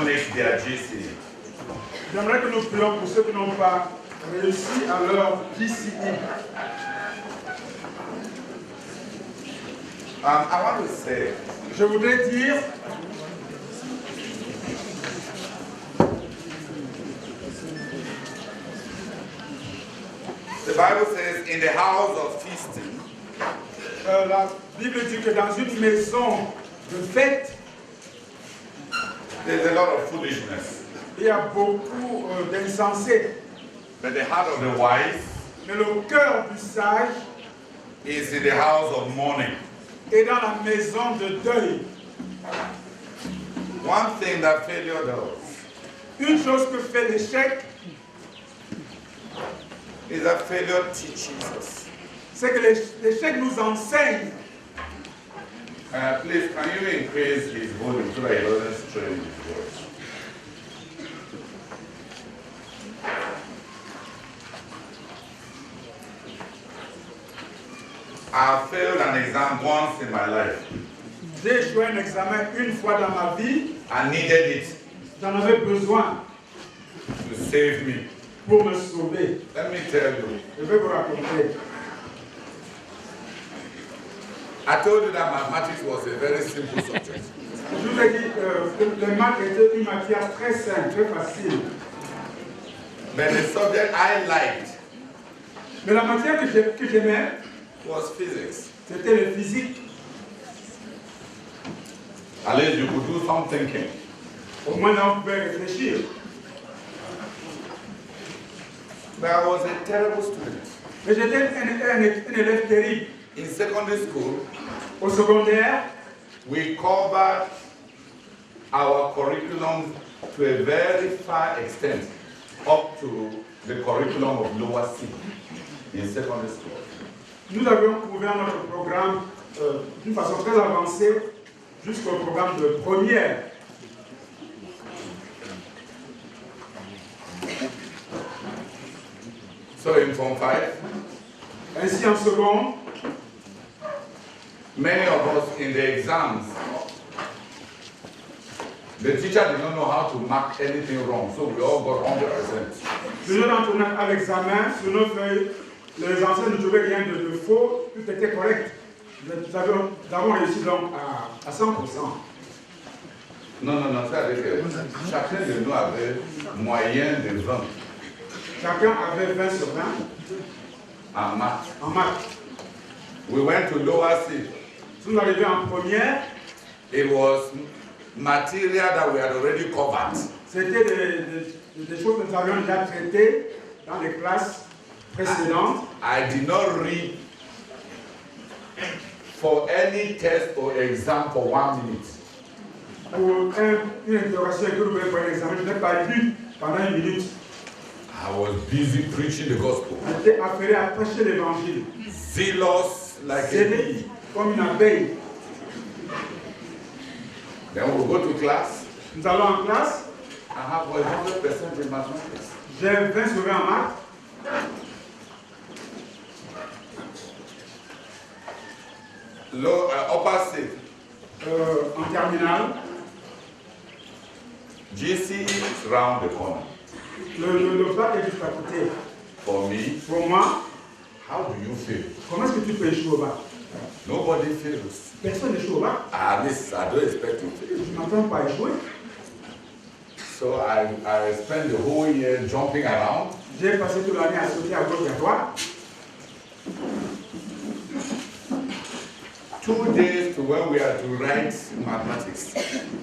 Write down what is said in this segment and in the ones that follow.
finish their GCE. J'aimerais que nous prions pour ceux qui n'ont pas réussi à leur GCE. I want to say, Je voudrais dire, the Bible says, in the house of feasting, la Bible dit que dans une maison de fête, there's a lot of foolishness. il y a beaucoup d'insensés. But the heart of the wise Mais le cœur du sage is in the house of mourning. est dans la maison de deuil. One thing that failure does Une chose que fait l'échec, is that failure teaches us. c'est que l'échec nous enseigne. Please, can you increase his volume so that he doesn't strain his voice? I failed an exam once in my life. J'ai échoué un examen une fois dans ma vie. I needed it J'en avais besoin to save me. pour me sauver. Let me tell you. Je vais vous raconter. I told you that mathematics was a very simple subject. Je vous ai dit que les maths étaient une matière très simple, très facile. But the subject I liked Mais la matière que j'aimais, was physics. c'était le physique. At least you could do some thinking. Au moins, là, on pouvait réfléchir. But I was a terrible student. Mais j'étais un élève terrible. In secondary school, Au secondaire, we covered our curriculum to a very far extent, up to the curriculum of lower C in secondary school. nous avions couvert notre programme d'une façon très avancée jusqu'au programme de première. So in Form 5, Ainsi, en seconde, many of us in the exams, the teacher did not know how to mark anything wrong, so we all got 100%. le jour d'entrée à l'examen, sur nos feuilles, les enseignants ne trouvaient rien de faux, tout était correct. Nous avons réussi donc à 100%. Non, c'est-à-dire que chacun de nous avait moyen de 20 Chacun avait 20 sur 20 en maths. en maths. We went to lower C. Si nous arrivions en première, It was material that we had already covered. c'était des choses que nous avions déjà traitées dans les classes précédentes. I did not read for any test or exam for 1 minute. Pour une interrogation que nous voulons pour un examen, je n'ai pas lu pendant 1 minute. I was busy preaching the gospel. J'étais affairé à prêcher l'évangile. Zealous like a C'était bee. comme une abeille. Then we go to class. Nous allons en classe, I have 100% in mathematics. j'ai 20 sur 20 en maths. Upper C. En terminale, GC is round the corner. le bac est juste à côté. For me, Pour moi, how do you feel? comment est-ce que tu peux échouer au bac? Nobody feels. Personne n'échoue au bac. At least I don't expect to fail. Je ne m'attends pas à échouer. So I spent the whole year jumping around. J'ai passé toute l'année à sauter à gauche et à droite. 2 days to when we had to write mathematics.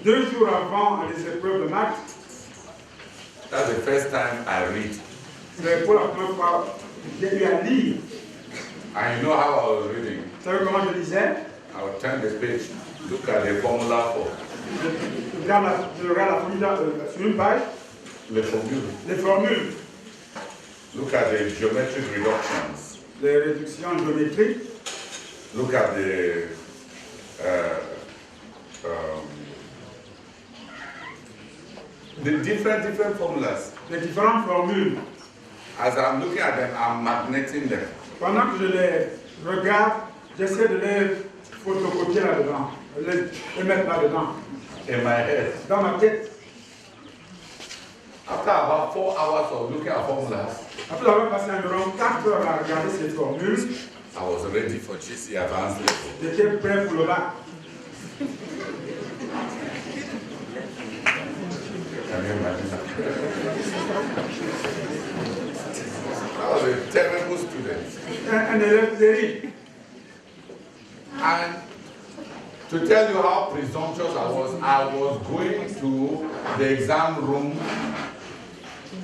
2 jours avant les épreuves de maths, That's the first time I read. c'est pour la première fois que j'ai eu à lire. And you know how I was reading? Vous savez comment je lisais? I would turn the page, look at the formula for Je regarde la formule sur une page, the formula. les formules, Look at the geometric reductions. les réductions géométriques, Look at the different formulas. les différentes formules. As I'm looking at them, I'm magneting them. Pendant que je les regarde, j'essaie de les photocopier là-dedans, les mettre là-dedans, In my head. dans ma tête. After about 4 hours of looking at formulas, Après avoir passé environ 4 heures à regarder cette formule, I was ready for GC advanced level. j'étais prêt pour le bac. Can you imagine that? I was a terrible student. Un élève terrible. And to tell you how presumptuous I was going to the exam room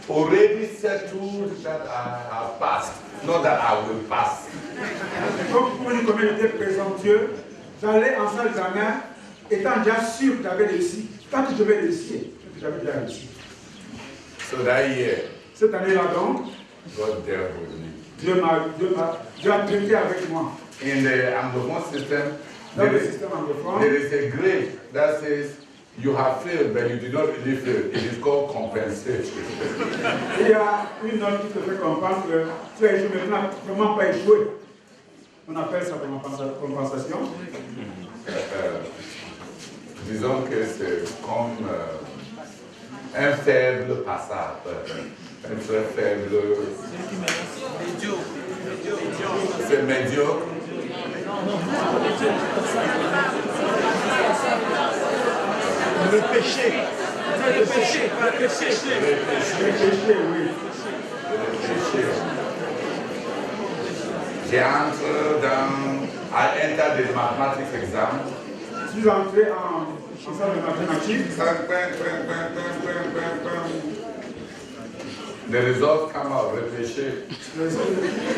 already settled that I have passed, not that I will pass. Donc, pour dire combien j'étais présomptueux, j'allais en salle d'examen étant déjà sûr que j'avais réussi. Tant que je vais réussir, j'avais déjà réussi. So that year, Cette année-là donc, God dealt with me. Dieu a traité avec moi. In the anglophone system, Dans le système anglophone, there is a grade that says you have failed, but you did not really fail. It is called compensation. il y a une note qui te fait comprendre que tu as échoué, mais tu n'as vraiment pas échoué. On appelle ça compensation. Disons que c'est comme un faible passage, un très faible. C'est médiocre. Le péché. Le péché, pas le péché. Le péché, oui. I entered the mathematics exam. Je suis entré en salle de mathématiques. The results come out, repêché.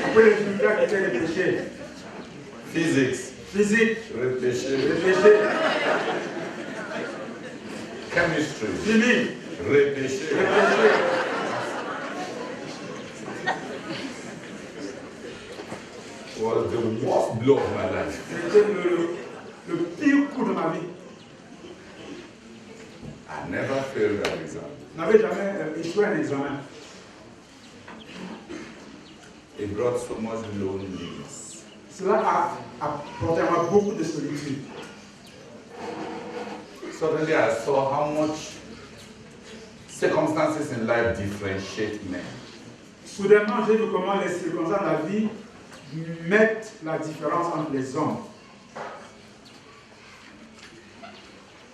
Après les résultats qui étaient repêchés. Physics, Physique, repêché. repêché. Chemistry, Chimie, repêché. repêché. Was the worst blow of my life. C'était le pire coup de ma vie. I never failed that exam. Je n'avais jamais échoué un examen. It brought so much loneliness. Cela a apporté à moi beaucoup de solitude. Suddenly I saw how much circumstances in life differentiate men. Soudainement, j'ai vu comment les circonstances de la vie mettent la différence entre les hommes.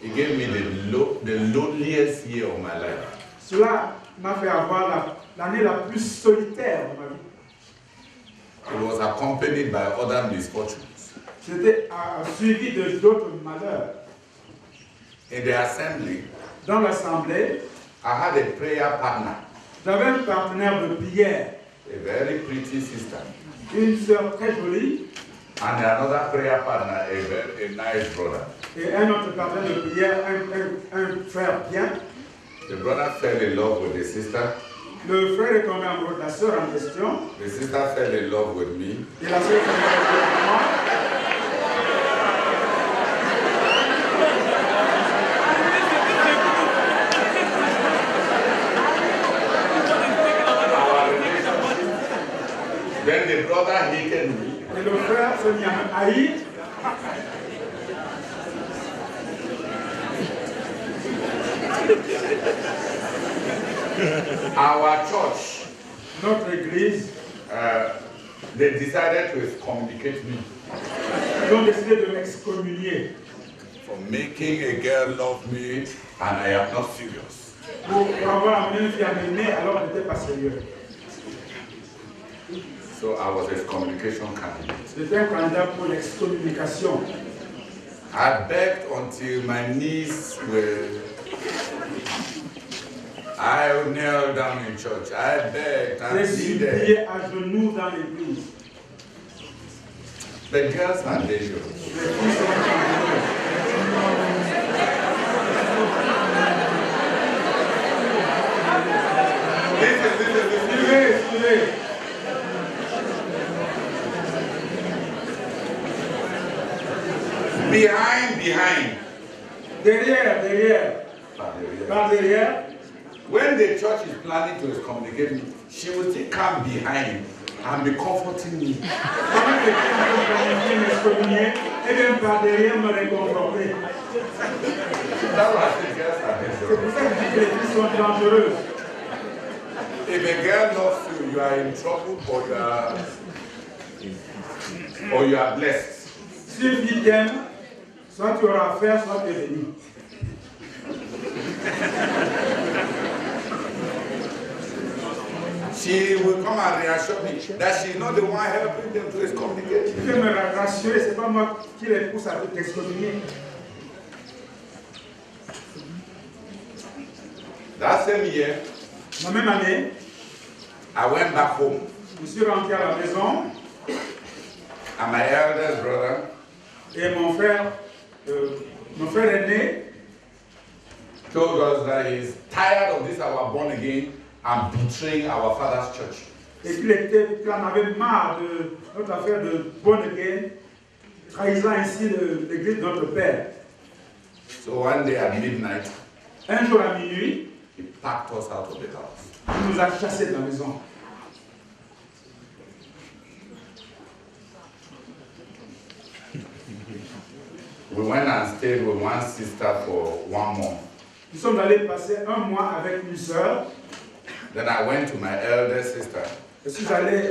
It gave me the loneliest year of my life. Cela m'a fait avoir l'année la plus solitaire de ma vie. It was accompanied by other misfortunes. C'était suivi d'autres malheurs. In the assembly, Dans l'assemblée, I had a prayer partner, j'avais un partenaire de prière, a very pretty sister, une sœur très jolie and another prayer partner, a nice brother. et un autre partenaire de prière, un frère bien. The brother fell in love with the sister. Le frère est tombé amoureux de la sœur en question The sister fell in love with me. et la sœur est tombée amoureux de moi. Then the brother hated me. Et le frère s'est mis à me haïr. Our church, Notre église, they decided to excommunicate me ils ont décidé de m'excommunier for making a girl love me and I am not serious. pour avoir amené une fille à m'aimer alors que je n'étais pas sérieux. So I was excommunication candidate. J'étais un candidat pour l'excommunication. I begged until my knees were. I knelt down in church. I begged and J'ai pleaded. supplié à genoux dans l'église. The girls are dangerous. Les filles sont dangereuses. Suivez. Behind. Derrière. Par derrière. When the church is planning to excommunicate me, she will still come behind and be comforting me. Pendant que quelqu'un veut planifier m'excommunier, et bien par derrière me réconforter. That was the girls are C'est pour dangerous. ça que je dis que les filles sont dangereuses. If a girl loves you, you are in trouble or you are blessed. Si une fille t'aime, soit tu auras affaire, soit tu es béni. She will come and reassure me that she's not the one helping them to excommunicate. Tu peux me rassurer, c'est pas moi qui les pousse à t'excommunier. That same year, La même année, I went back home je suis rentré à la maison and my eldest brother et mon frère aîné told us that he's tired of this our born again and betraying our father's church. et qu'il en avait marre de notre affaire de born again, trahissant ainsi l'église de notre père. So one day at midnight, Un jour à minuit, he packed us out of the house. il nous a chassés de la maison. We went and stayed with one sister for 1 month. Nous sommes allés passer un mois avec une sœur. Then I went to my eldest sister. Je suis allé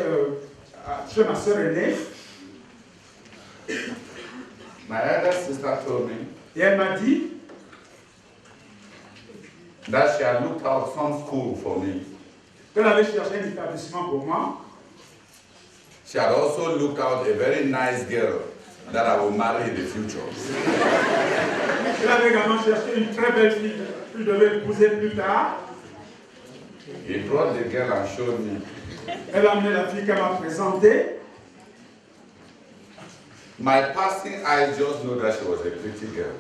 chez ma sœur aînée My eldest sister told me et elle m'a dit that she had looked out some school for me. qu'elle avait cherché un établissement pour moi. She had also looked out a very nice girl that I will marry in the future. Elle avait également cherché une très belle fille que je devais épouser plus tard. He brought the girl and showed me. Elle a amené la fille qu'elle m'a présentée. My passing eyes just know that she was a pretty girl.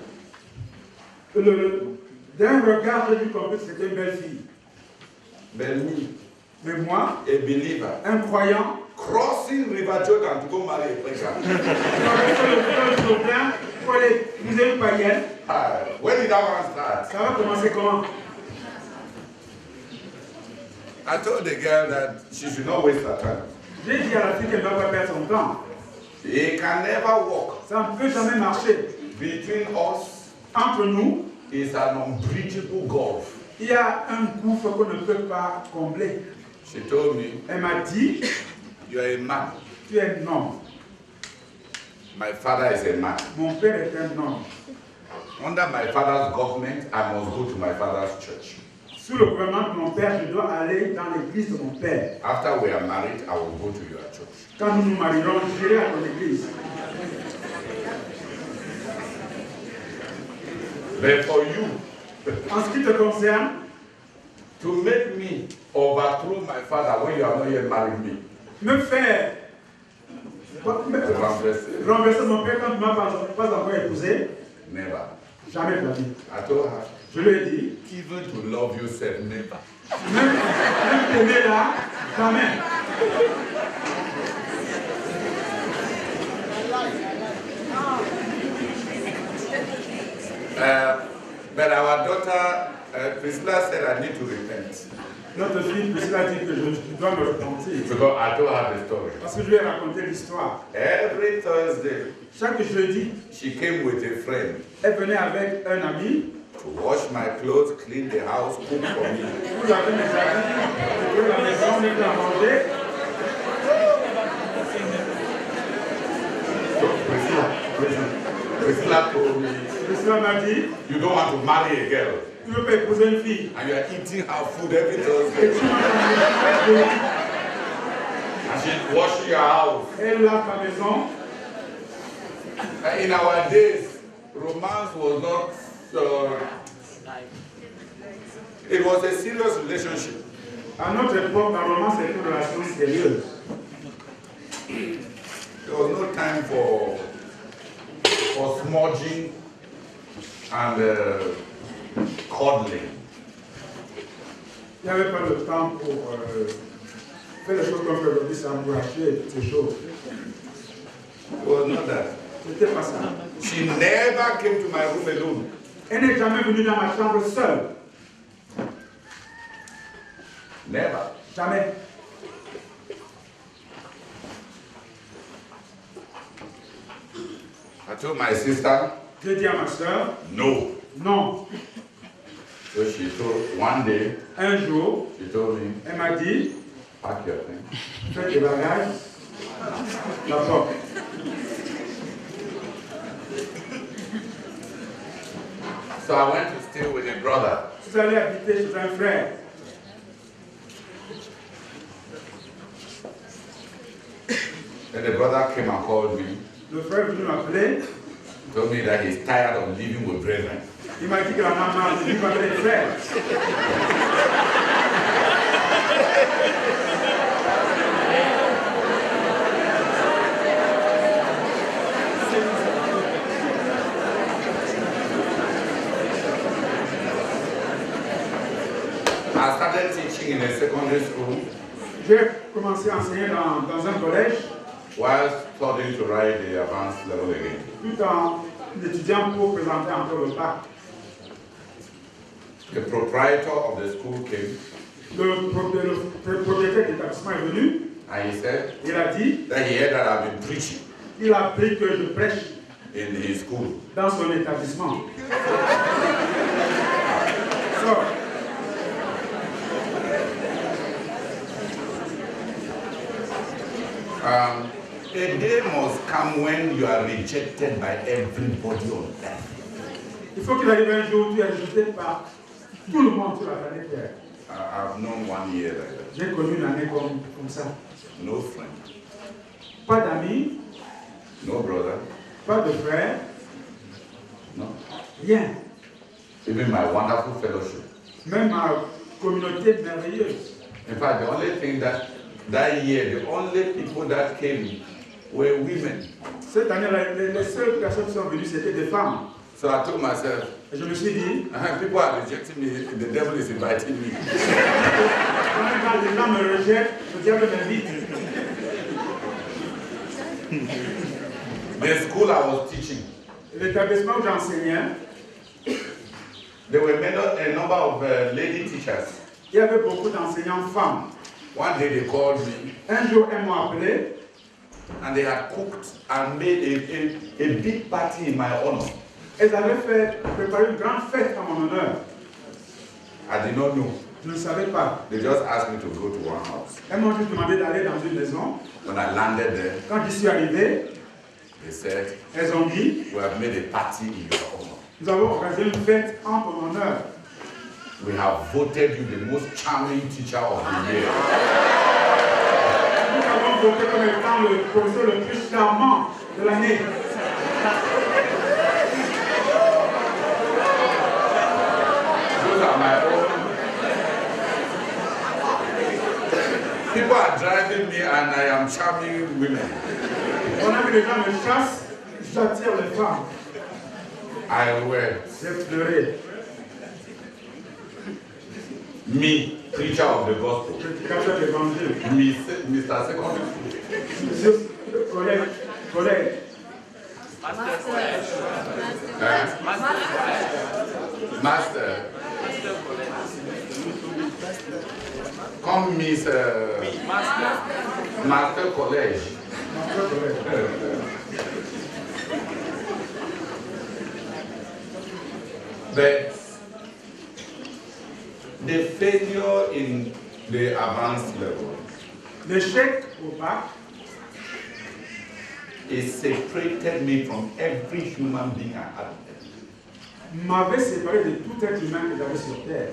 D'un regard, j'ai vu compris que c'était une belle fille. But me, Mais moi, a believer, un croyant, crossing River Jordan to go marry a preacher. j'aurais fait le Jourdain pour aller épouser une païenne. When did that one start? Ça va commencer comment? I told the girl that she should not waste her time. J'ai dit à la fille qu'elle ne doit pas perdre son temps. It can never work. Ça ne peut jamais marcher. Between us Entre nous, is an unbridgeable gulf. il y a un gouffre qu'on ne peut pas combler. She told me, Elle m'a dit, you are a man. tu es un homme. My father is a man. Mon père est un homme. Under my father's government, I must go to my father's church. Sous le gouvernement de mon père, je dois aller dans l'église de mon père. After we are married, I will go to your church. Quand nous nous marierons, j'irai à ton église. But for you, En ce qui te concerne, to make me overthrow my father when you have not yet married me, me faire renverser mon père quand tu ne m'as pas encore épousé, never. jamais de la vie. I told her, Je lui ai dit, even to love you, said never. même t'aimer là, jamais. But our daughter, Priscilla, said I need to repent. Notre fille Priscilla dit que je dois me repentir. Because I told her the story. Parce que je lui ai raconté l'histoire. Every Thursday, Chaque jeudi, she came with a friend elle venait avec un ami. to wash my clothes, clean the house, cook for me. Vous avez mes amis, nettoyer la maison, mettre à manger. So Priscilla told me, Priscilla m'a dit, you don't want to marry a girl, tu ne veux pas épouser une fille. and you are eating her food every Et Thursday, tu manges la maison. and she's washing your house. Elle lave la maison. In our days, romance was not, it was a serious relationship. À notre époque, normalement, c'est une relation sérieuse. There was no time for smudging and coddling. Il n'y avait pas le temps pour faire les choses comme aujourd'hui, s'embrasser et toutes ces choses. It was not that. C'était pas ça. She never came to my room alone. Elle n'est jamais venue dans ma chambre seule. Never. Jamais. I told my sister, J'ai dit à ma soeur, no. non. So she told, one day, Un jour, she told me, elle m'a dit, pack your thing. fais tes bagages, la porte. So I went to stay with a brother. Je suis allé habiter chez un frère. And the brother came and called me, Le frère est venu m'appeler. told me that he's tired of living with brethren. Il m'a dit que la maman de vivre avec les frères. I started teaching in a secondary school J'ai commencé à enseigner dans un collège while studying to write the advanced level again. tout en étudiant pour présenter encore le bac. The proprietor of the school came Le propriétaire de l'établissement est venu. and he said Il a dit, that he heard that I've been preaching il a appris que je prêche in his school. dans son établissement. So, A day must come when you are rejected by everybody on earth. il faut qu'il arrive un jour où tu es rejeté par tout le monde sur la planète Terre. I've known 1 year like that. J'ai connu une année comme ça. No friend, Pas d'amis, no brother, pas de frères, no. rien. Even my wonderful fellowship. Même ma communauté merveilleuse. In fact, the only thing that year, the only people that came were women. Cette année, les seules personnes qui sont venues, c'était des femmes. So I told myself, Et je me suis dit, people are rejecting me, the devil is inviting me. quand les gens me rejettent, le diable m'invite. The school I was teaching, L'établissement où j'enseignais, there were a number of lady teachers. il y avait beaucoup d'enseignants femmes. One day they called me Un jour, elles m'ont appelé and they had cooked and made a big party in my honor. elles avaient préparé une grande fête en mon honneur. I did not know. Je ne savais pas. They just asked me to go to one house. Elles m'ont juste demandé d'aller dans une maison. When I landed there, Quand j'y suis arrivé, they said, elles ont dit, we have made a party in your honor. nous avons organisé une fête en ton honneur. We have voted you the most charming teacher of the year. Nous avons voté comme étant le professeur le plus charmant de l'année. Those are my own. People are driving me and I am charming women. On a vu les gens me chassent, j'attire les femmes. I wept. J'ai pleuré. Me, preacher of the gospel. Je suis capable d'évangile. Me, Mr. Secondary School. Monsieur, collègue. Master. Come, Miss Master College. But the failure in the advanced level L'échec au bac it separated me from every human being I had. m'avait séparé de tout être humain que j'avais sur terre.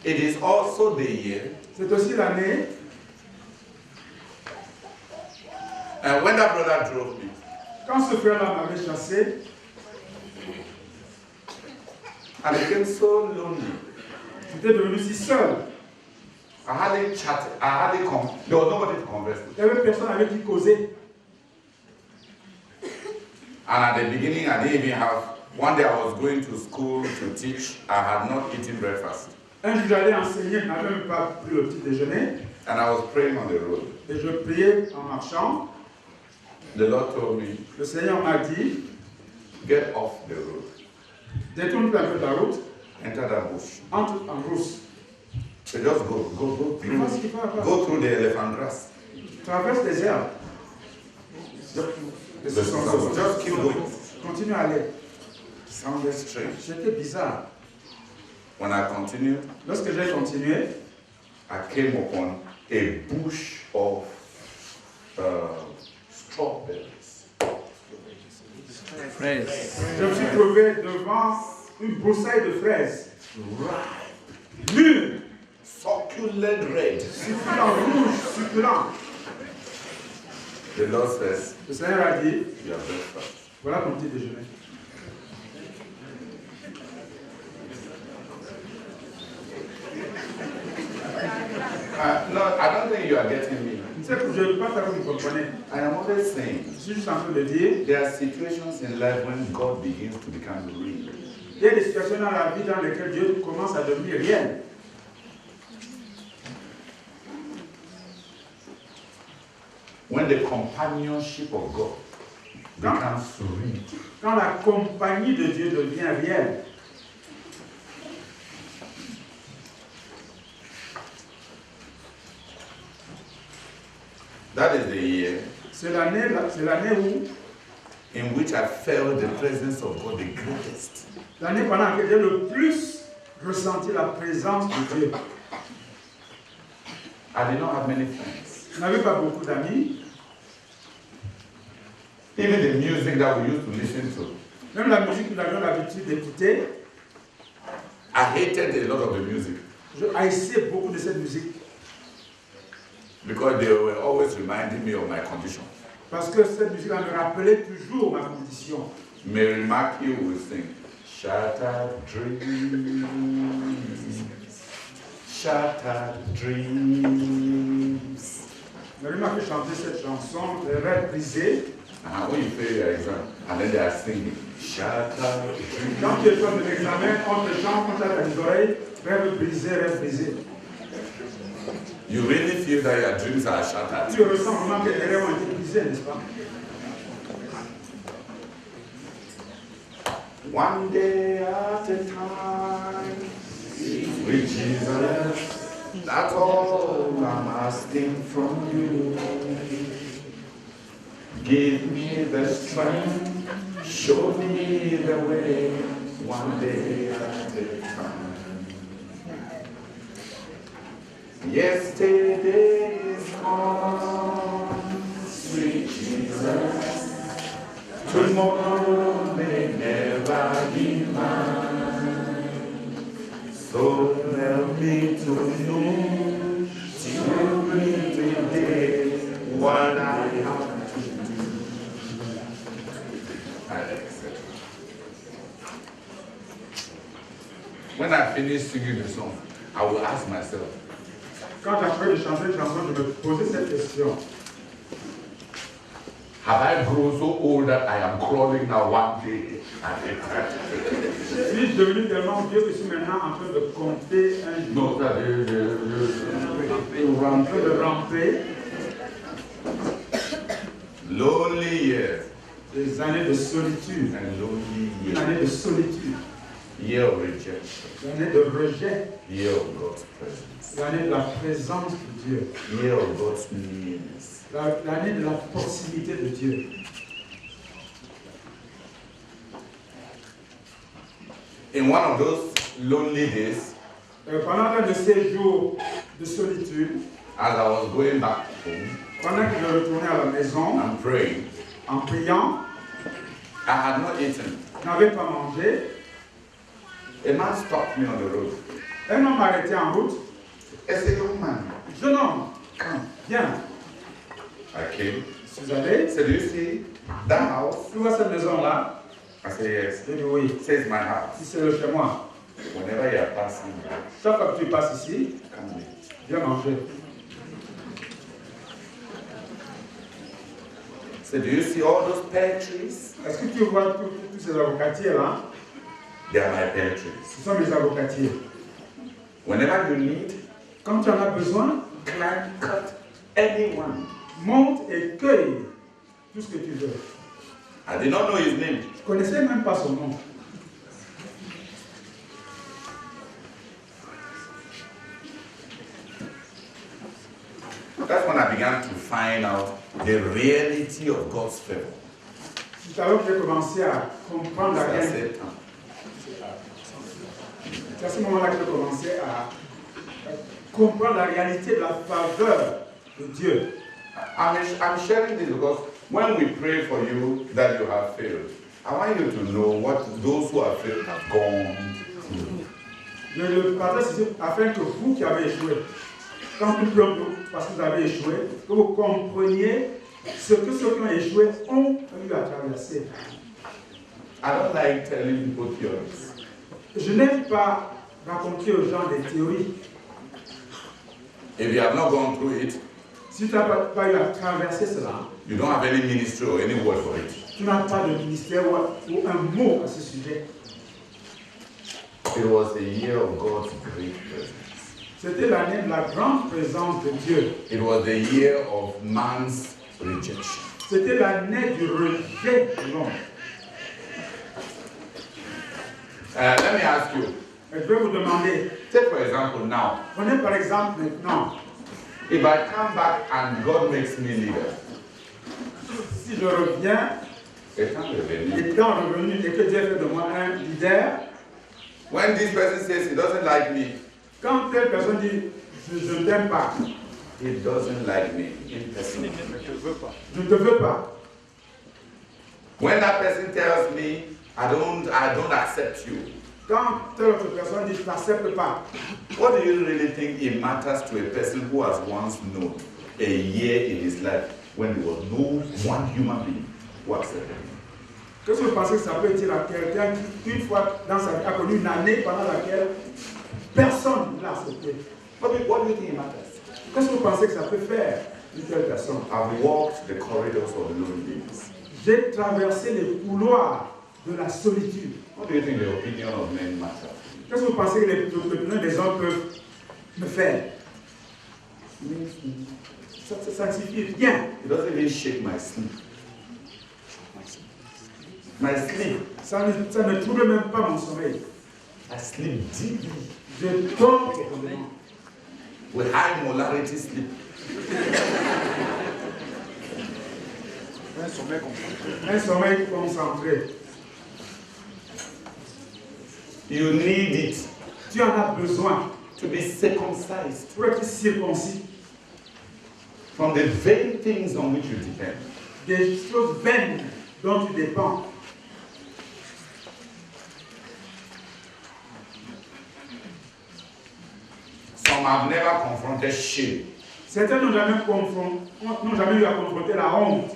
It is also the year C'est aussi l'année when that brother drove me. quand ce frère-là m'avait chassé, I became so lonely. j'étais devenu si seul. I hardly chatted. I hardly come. There was nobody to converse with. Il n'y avait personne avec qui causer. And at the beginning, I didn't even have. One day I was going to school to teach. I had not eaten breakfast. Un jour, j'allais enseigner, je n'avais même pas pris le petit déjeuner. And I was praying on the road. Et je priais en marchant. The Lord told me, Le Seigneur m'a dit, get off the road. détourne-toi un peu de la route, Enter that bush. entre en brousse. So just go Fais ce qu'il faut faire. go through the elephant grass. Traverse les herbes. Just keep going. Continue à aller. sounded strange. C'était bizarre. When I continued, Lorsque j'ai continué, I came upon a bush of strawberries. Fraises. je me suis trouvé devant une broussaille de fraises. Ripe, Mûres, succulent red. succulents, rouges, succulents. The Lord says, Le Seigneur a dit, your breakfast. voilà ton petit déjeuner. No, I don't think you are getting me. Je ne sais pas si vous comprenez. I am always saying, Je suis juste en train de dire, there are situations in life when God begins to become real. il y a des situations dans la vie dans lesquelles Dieu commence à devenir réel. When the companionship of God becomes real. Quand la compagnie de Dieu devient réelle. That is the year C'est l'année où, in which I felt the presence of God the greatest. l'année pendant laquelle j'ai le plus ressenti la présence de Dieu. I did not have many friends. Je n'avais pas beaucoup d'amis. Even the music that we used to listen to, Même la musique que nous avions l'habitude d'écouter, I hated a lot of the music je haïssais beaucoup de cette musique. because they were always reminding me of my condition. Parce que cette musique me rappelait toujours ma condition. Mary Mackie will sing, Shattered dreams, shattered dreams. Mary m'a fait chanter cette chanson, les rêves brisés. And when you fail your exam, and then they are singing, shattered dreams. Quand tu es comme de l'examen, on te chante, on tape à tes oreilles, rêves brisés, rêves brisés. You really feel that your dreams are shattered. Tu ressens vraiment que tes rêves ont été brisés, n'est-ce pas? One day at a time, with Jesus, that's all I'm asking from you. Give me the strength, show me the way, one day at a time. Yesterday is gone, sweet Jesus. Tomorrow may never be mine. So help me to know today what I have to do. When I finish singing the song, I will ask myself, Quand j'apprends de chanter une chanson, je me posais cette question. have I grown so old that I am crawling now one day at a time? Suis-je devenu tellement vieux que je suis maintenant en train de compter un jour, No, that en train de ramper lonely years des années de solitude, and lonely une years. année de solitude, Year of rejection, une année de rejet, year of God's presence, l'année de la présence de Dieu, year of God's nearness. l'année de la proximité de Dieu. In one of those lonely days, Pendant un de ces jours de solitude, as I was going back home pendant que je retournais à la maison, and praying, en priant, I had not eaten. je n'avais pas mangé, A man stopped me on the road. un homme m'a arrêté en route. I said, young man, Jeune homme, come. viens. I came. Je suis allé, He said, do you see that house? tu vois cette maison-là? I said, yes. J'ai dit oui, He says, my house. si c'est le chez moi. Whenever you are passing by, Chaque fois que tu passes ici, come eat. viens manger. So do you see all those pear trees? Est-ce que tu vois tous ces avocatiers-là? They are my pear trees. Ce sont mes avocatiers. Whenever you need, Quand tu en as besoin, climb, cut anyone. monte et cueille tout ce que tu veux. I did not know his name. Je ne connaissais même pas son nom. That's when I began to find out the reality of God's favor. C'est alors que j'ai commencé à comprendre la I réalité. said, C'est à ce moment-là que je commençais à comprendre la réalité de la faveur de Dieu. I'm sharing this because when we pray for you that you have failed, I want you to know what those who have failed have gone through. Je le partage ici afin que vous qui avez échoué, quand nous prions parce que vous avez échoué, que vous compreniez ce que ceux qui ont échoué ont eu à traverser. I don't like telling people theories. Je n'aime pas raconter aux gens des théories. If you have not gone through it, Si tu n'as pas eu à traverser cela, you don't have any ministry or any word for it. tu n'as pas de ministère ou un mot à ce sujet. It was a year of God's great presence. C'était l'année de la grande présence de Dieu. It was the year of man's rejection. C'était l'année du rejet de l'homme. Let me ask you, Et je vais vous demander, take for example now, prenez par exemple maintenant, if I come back and God makes me leader, si je reviens, étant revenu, étant revenu et que Dieu fait de moi un leader, when this person says he doesn't like me, quand telle personne dit je ne t'aime pas, he doesn't like me in person. je ne te veux pas. When that person tells me I don't accept you, Quand telle autre personne dit je ne t'accepte pas, what do you really think it matters to a person who has once known a year in his life when there was no one human being who accepted him? qu'est-ce que vous pensez que ça peut dire à quelqu'un qui, une fois dans sa vie, a connu une année pendant laquelle personne ne l'a accepté? What do you think it matters? Qu'est-ce que vous pensez que ça peut faire une telle personne? I've walked the corridors of loneliness. J'ai traversé les couloirs de la solitude. What do you think the opinion of men matters? Qu'est-ce que vous pensez que les opinions des hommes peuvent me faire? Ça ne signifie rien. It doesn't even shake my sleep. My sleep, Ça ne trouble même pas mon sommeil. I sleep deeply. Je dors profondément. With high molarity sleep. Un sommeil concentré. You need it Tu en as besoin to be circumcised pour être circoncis. from the very things on which you depend. Des choses vaines dont tu dépends. Some have never confronted shame. Certains n'ont jamais eu à confronter la honte.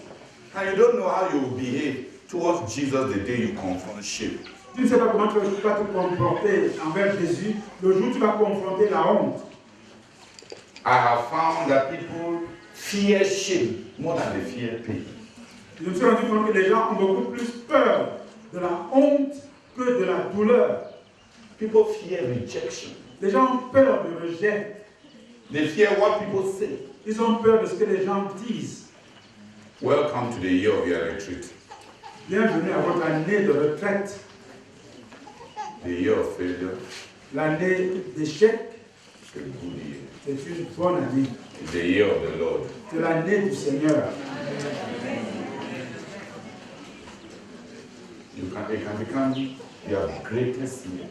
And you don't know how you will behave towards Jesus the day you confront shame. Tu ne sais pas comment tu vas te comporter envers Jésus le jour où tu vas confronter la honte. I have found that people fear shame more than they fear pain. Je me suis rendu compte que les gens ont beaucoup plus peur de la honte que de la douleur. People fear rejection. Les gens ont peur du rejet. They fear what people say. Ils ont peur de ce que les gens disent. Welcome to the year of your retreat. Bienvenue à votre année de retraite, The year of failure l'année d'échec. is a good year. C'est une bonne année. It's the year of the Lord. C'est l'année du Seigneur. It can become your greatest year.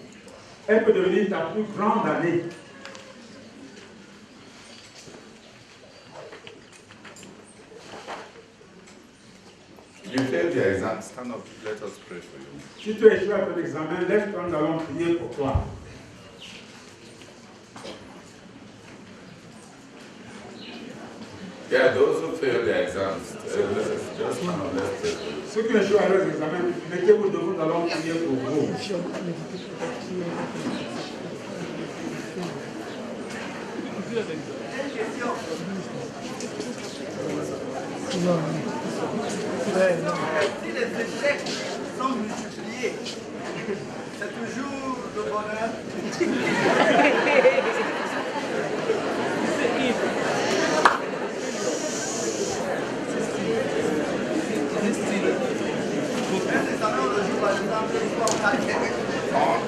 Elle peut devenir ta plus grande année. You failed your exam. Stand up. Let us pray for you. Si tu as échoué à ton examen, lève-toi, nous allons prier pour toi. Yeah, those who failed their exams, just stand up. Let's pray for you. Ceux qui ont échoué à leurs examens, mettez-vous debout, nous allons prier pour vous. Si les échecs sont multipliés, c'est toujours le bonheur.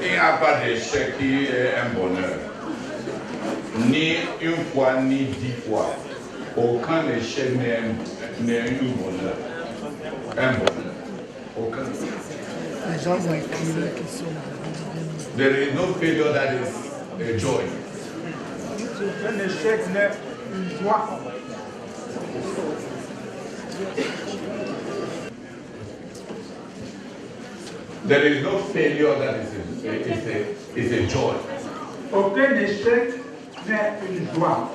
Il n'y a pas d'échec qui est un bonheur. Ni une fois, ni 10 fois. Aucun échec n'est un bonheur. Un bonheur. Aucun. Les gens vont écrire qui sont There is no failure that is a joy. Un échec n'est une joie. There is no failure that is a joy. Aucun échec n'est une joie.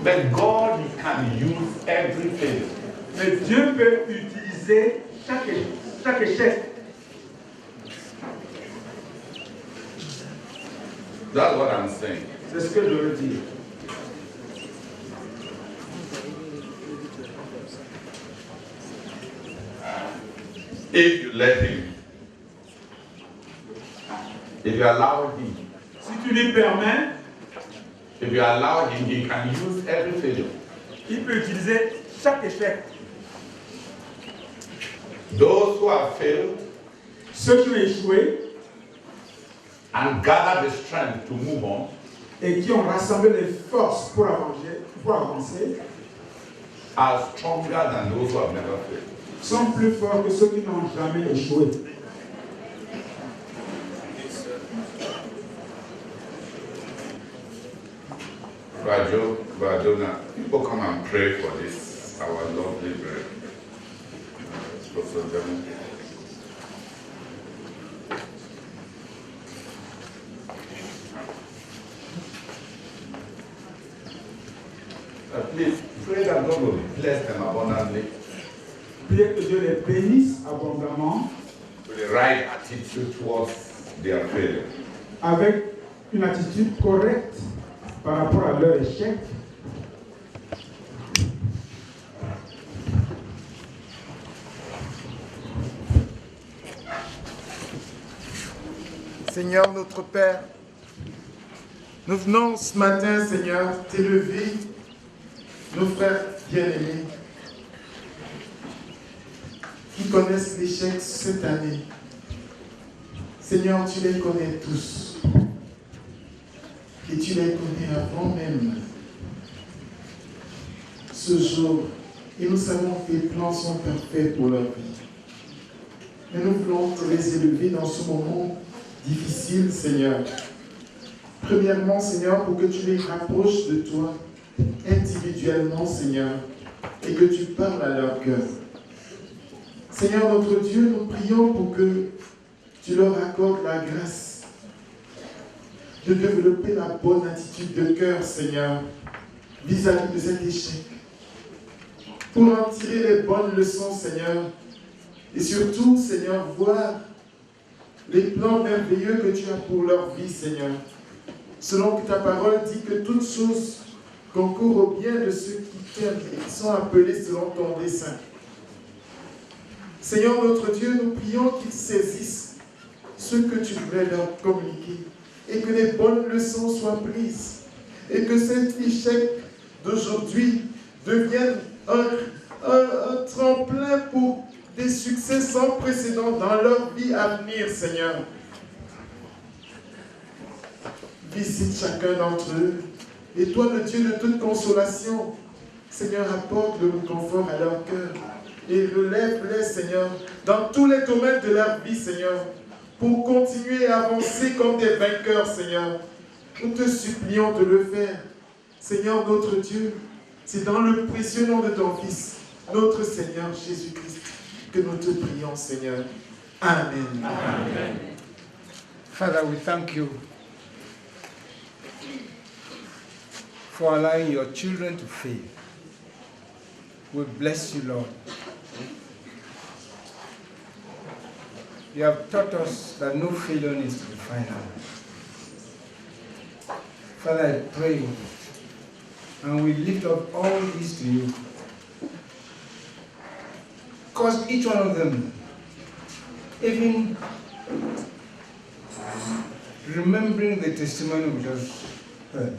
But God can use every failure. Mais Dieu peut utiliser chaque échec. That's what I'm saying. C'est ce que je veux dire. If you let him, if you allow him, Si tu lui permets, if you allow him, he can use every failure. il peut utiliser chaque échec. Those who have failed Ceux qui ont échoué and gather the strength to move on et qui ont rassemblé les forces pour avancer are stronger than those who have never failed. sont plus forts que ceux qui n'ont jamais échoué. Bajona, people come and pray for this, our lovely bread. Please pray that God will bless them abundantly. Priez que Dieu les bénisse abondamment With the right attitude towards their failure. avec une attitude correcte par rapport à leur échec. Seigneur notre Père, nous venons ce matin, Seigneur, t'élever, nos frères bien-aimés, qui connaissent l'échec cette année. Seigneur, tu les connais tous. Et tu les connais avant même ce jour. Et nous savons que tes plans sont parfaits pour leur vie. Mais nous voulons te les élever dans ce moment difficile, Seigneur. Premièrement, Seigneur, pour que tu les rapproches de toi individuellement, Seigneur, et que tu parles à leur cœur. Seigneur notre Dieu, nous prions pour que tu leur accordes la grâce de développer la bonne attitude de cœur, Seigneur, vis-à-vis de cet échec. Pour en tirer les bonnes leçons, Seigneur, et surtout, Seigneur, voir les plans merveilleux que tu as pour leur vie, Seigneur. Selon que ta parole dit que toutes choses concourent au bien de ceux qui t'aiment et qui sont appelés selon ton dessein. Seigneur notre Dieu, nous prions qu'ils saisissent ce que tu voulais leur communiquer et que les bonnes leçons soient prises et que cet échec d'aujourd'hui devienne un tremplin pour des succès sans précédent dans leur vie à venir, Seigneur. Visite chacun d'entre eux. Et toi, le Dieu de toute consolation, Seigneur, apporte le confort à leur cœur. Et relève-les, Seigneur, dans tous les domaines de leur vie, Seigneur, pour continuer à avancer comme des vainqueurs, Seigneur. Nous te supplions de le faire. Seigneur, notre Dieu, c'est dans le précieux nom de ton Fils, notre Seigneur Jésus-Christ, que nous te prions, Seigneur. Amen. Amen. Father, we thank you for allowing your children to fail. We bless you, Lord. You have taught us that no failure needs to be final. Father, I pray, and we lift up all this to you. Cause each one of them, even remembering the testimony we just heard,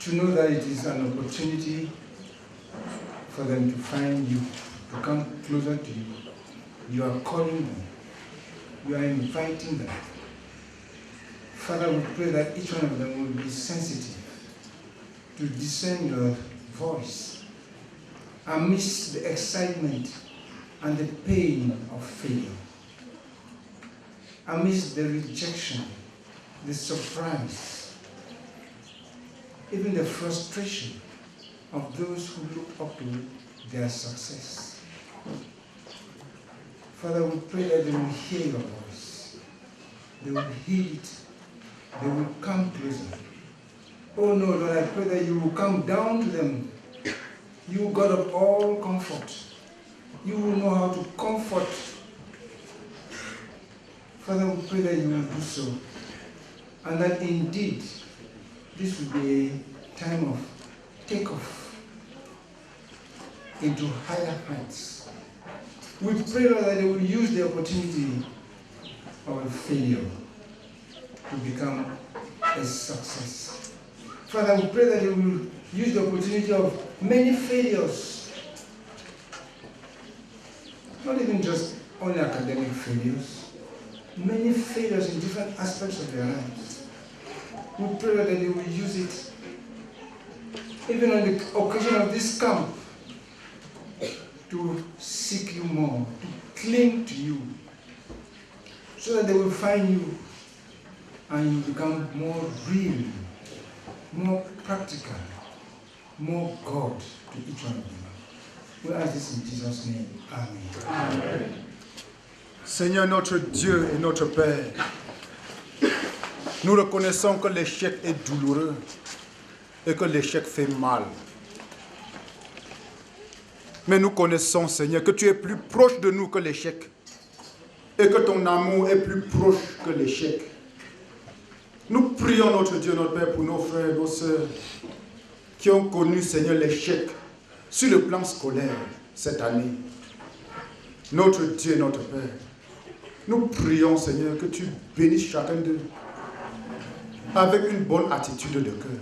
to know that it is an opportunity for them to find you, to come closer to you. You are calling them. You are inviting them. Father, we pray that each one of them will be sensitive to discern your voice amidst the excitement and the pain of failure. amidst the rejection, the surprise, even the frustration of those who look up to their success. Father, we pray that they will hear your voice. They will heed it. They will come closer. Oh no, Lord, I pray that you will come down to them. You, God of all comfort. You will know how to comfort. Father, we pray that you will do so. And that indeed, this will be a time of takeoff into higher heights. We pray, Lord, that they will use the opportunity of a failure to become a success. Father, we pray that they will use the opportunity of many failures, not even just only academic failures, many failures in different aspects of their lives. We pray that they will use it even on the occasion of this camp to seek you more, to cling to you, so that they will find you and you become more real, more practical, more God to each one of them. We ask this in Jesus' name. Amen. Amen. Seigneur notre Dieu et notre Père, nous reconnaissons que l'échec est douloureux et que l'échec fait mal. Mais nous connaissons, Seigneur, que tu es plus proche de nous que l'échec et que ton amour est plus proche que l'échec. Nous prions notre Dieu, notre Père, pour nos frères et nos sœurs qui ont connu, Seigneur, l'échec sur le plan scolaire cette année. Notre Dieu, notre Père, nous prions, Seigneur, que tu bénisses chacun d'eux avec une bonne attitude de cœur.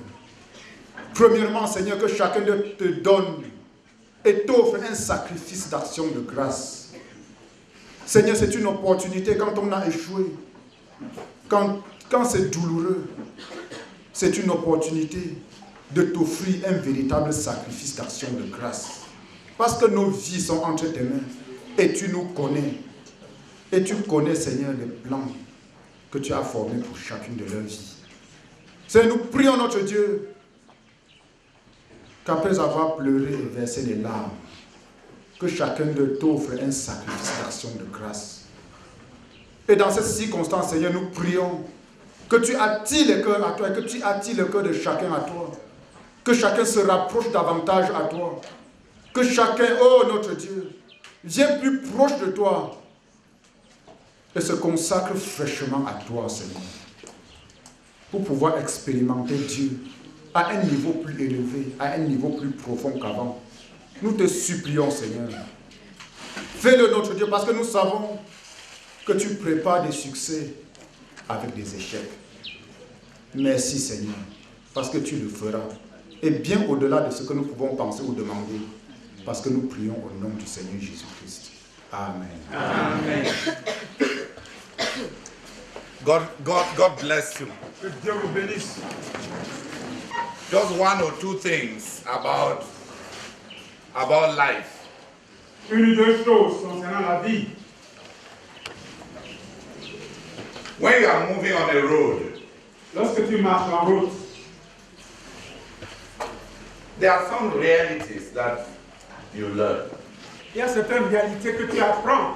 Premièrement, Seigneur, que chacun d'eux te donne et t'offre un sacrifice d'action de grâce. Seigneur, c'est une opportunité quand on a échoué, quand c'est douloureux, c'est une opportunité de t'offrir un véritable sacrifice d'action de grâce. Parce que nos vies sont entre tes mains et tu nous connais. Et tu connais, Seigneur, les plans que tu as formés pour chacune de leurs vies. Seigneur, nous prions notre Dieu qu'après avoir pleuré et versé des larmes, que chacun d'eux t'offre un sacrifice d'action de grâce. Et dans cette circonstance, Seigneur, nous prions que tu attires les cœurs à toi et que tu attires le cœur de chacun à toi. Que chacun se rapproche davantage à toi. Que chacun, oh notre Dieu, vienne plus proche de toi et se consacre fraîchement à toi, Seigneur, pour pouvoir expérimenter Dieu à un niveau plus élevé, à un niveau plus profond qu'avant. Nous te supplions, Seigneur. Fais-le, notre Dieu, parce que nous savons que tu prépares des succès avec des échecs. Merci, Seigneur, parce que tu le feras. Et bien au-delà de ce que nous pouvons penser ou demander, parce que nous prions au nom du Seigneur Jésus-Christ. Amen. Amen. God bless you. Que Dieu vous bénisse. Just one or two things about life. Une ou deux choses concernant la vie. When you are moving on a road, Lorsque tu marches en route, there are some realities that you learn. il y a certaines réalités que tu apprends.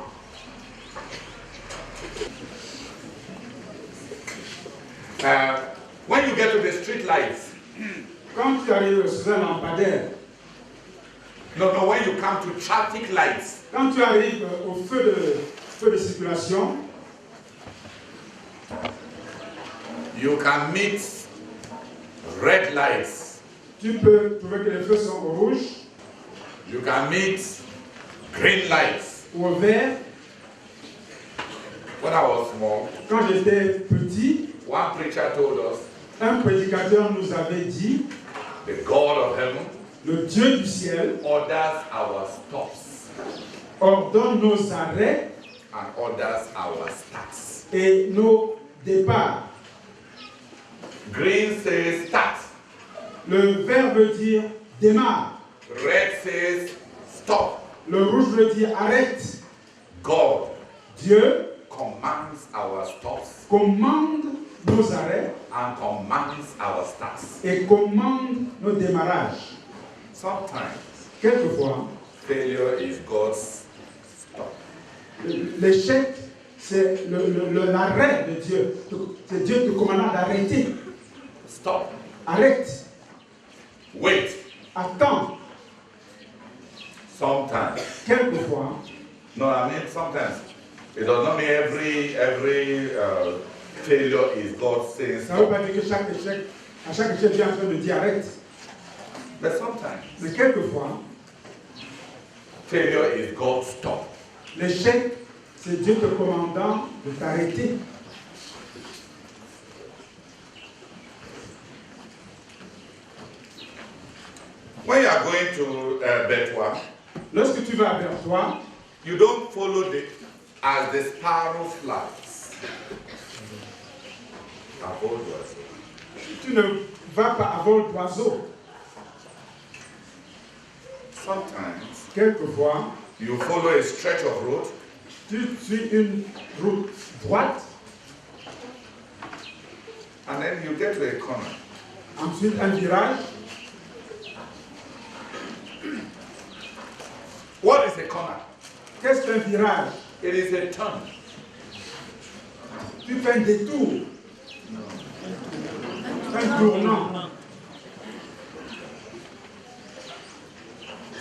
When you get to the street lights, Quand tu arrives sur un lampadaire, no, when you come to traffic lights, quand tu arrives au feu de circulation, you can meet red lights. tu peux trouver que les feux sont au rouge You can meet green lights. ou au vert. When I was small, Quand j'étais petit, one preacher told us, un prédicateur nous avait dit, the God of heaven le Dieu du ciel orders our stops ordonne nos arrêts and orders our starts. et nos départs. Green says start. Le vert veut dire démarre. Red says stop. Le rouge veut dire arrête. God Dieu commands our our stops commande nos arrêts and commands our starts. et commande nos démarrages. Sometimes Quelquefois, failure is God's stop. l'échec, c'est l'arrêt de Dieu. C'est Dieu te commandant d'arrêter. Stop. Arrête. Wait. Attends. Sometimes. Quelquefois. No, I mean sometimes. It does not mean every failure is God saying Ça ne veut stop. pas dire que chaque échec, à chaque échec, Dieu est en train de dire arrête. But sometimes Mais quelquefois, failure is God's stop. l'échec, c'est Dieu te commandant de t'arrêter. When you are going to Betwa, Lorsque tu vas vers toi, you don't follow as the sparrow flies. Avoid what? tu ne vas pas à vol d'oiseau. Sometimes Quelquefois, you follow a stretch of road tu suis une route droite, and then you get to a corner. ensuite un virage. What is a corner? Qu'est-ce qu'un virage? It is a turn. Tu fais un détour. Un tournant.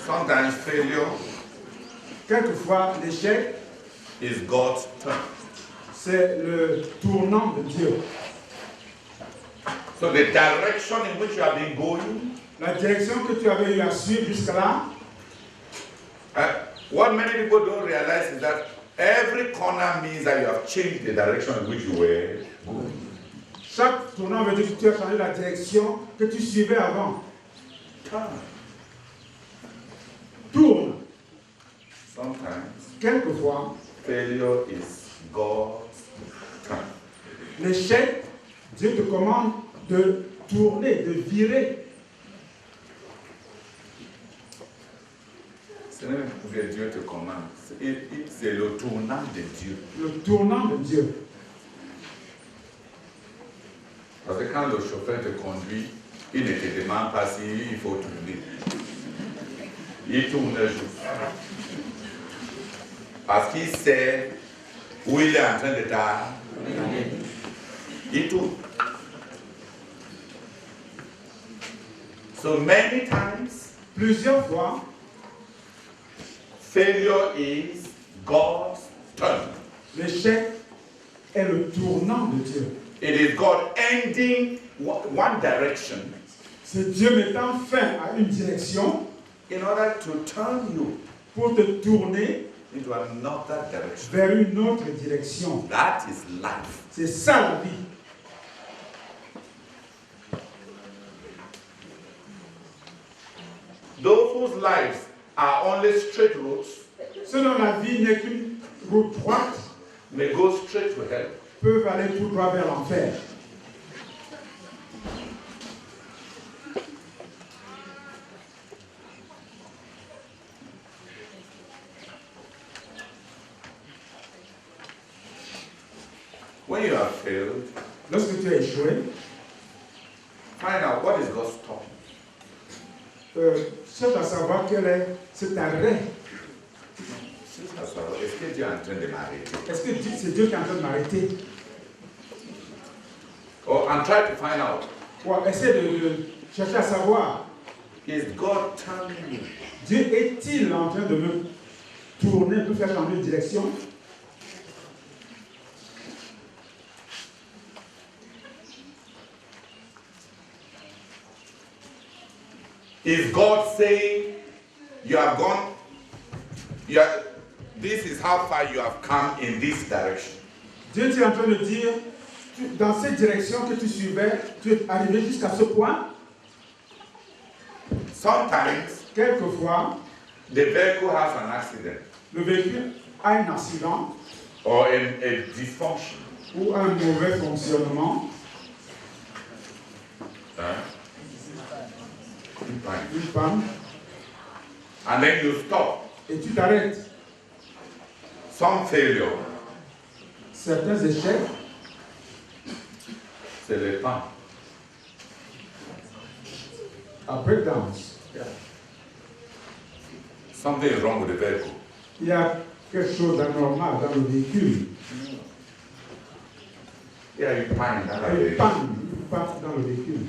Sometimes failure Quelquefois, l'échec, is God's turn. c'est le tournant de Dieu. So the direction in which you have been going, La direction que tu avais eu à suivre jusque-là, what many people don't realize is that every corner means that you have changed the direction in which you were going. chaque tournant veut dire que tu as changé la direction que tu suivais avant. Turn. Tourne. Sometimes Quelquefois, failure is God's turn. l'échec, Dieu te commande de tourner, de virer. Ce n'est pas que Dieu te commande, c'est le tournant de Dieu. Le tournant de Dieu. Parce que quand le chauffeur te conduit, il ne te demande pas s'il faut tourner. Il tourne juste. Parce qu'il sait où il est en train de t'amener. Il tourne. So many times, Plusieurs fois, failure is God's turn. l'échec est le tournant de Dieu. It is God ending one direction C'est Dieu mettant fin à une direction in order to turn you pour te tourner into another direction. vers une autre direction. That is life. C'est ça la vie. Those whose lives are only straight roads Ceux dont la vie n'est qu'une route droite may go straight to hell. peuvent aller tout droit vers l'enfer. When you have failed, Lorsque tu as échoué, find out what is God's stop. cherche à savoir quel est cet arrêt. Est-ce que Dieu est en train de m'arrêter? Est-ce que c'est Dieu qui est en train de m'arrêter? And try to find out. Ou essaie de chercher à savoir, Is God turning me? Dieu est-il en train de me tourner pour faire changer de direction? Is God saying you have gone, this is how far you have come in this direction? Dieu est en train de dire, dans cette direction que tu suivais, tu es arrivé jusqu'à ce point. Sometimes Quelquefois, the vehicle has an accident le véhicule a un accident or a dysfunction. ou un mauvais fonctionnement, une panne, And then you stop. et tu t'arrêtes. Some failure Certains échecs, c'est le temps. are breakdowns. Something is wrong with the vehicle. Il y a quelque chose d'anormal dans le véhicule. Il y a une panne dans la Il y a une vehicle. panne dans le véhicule.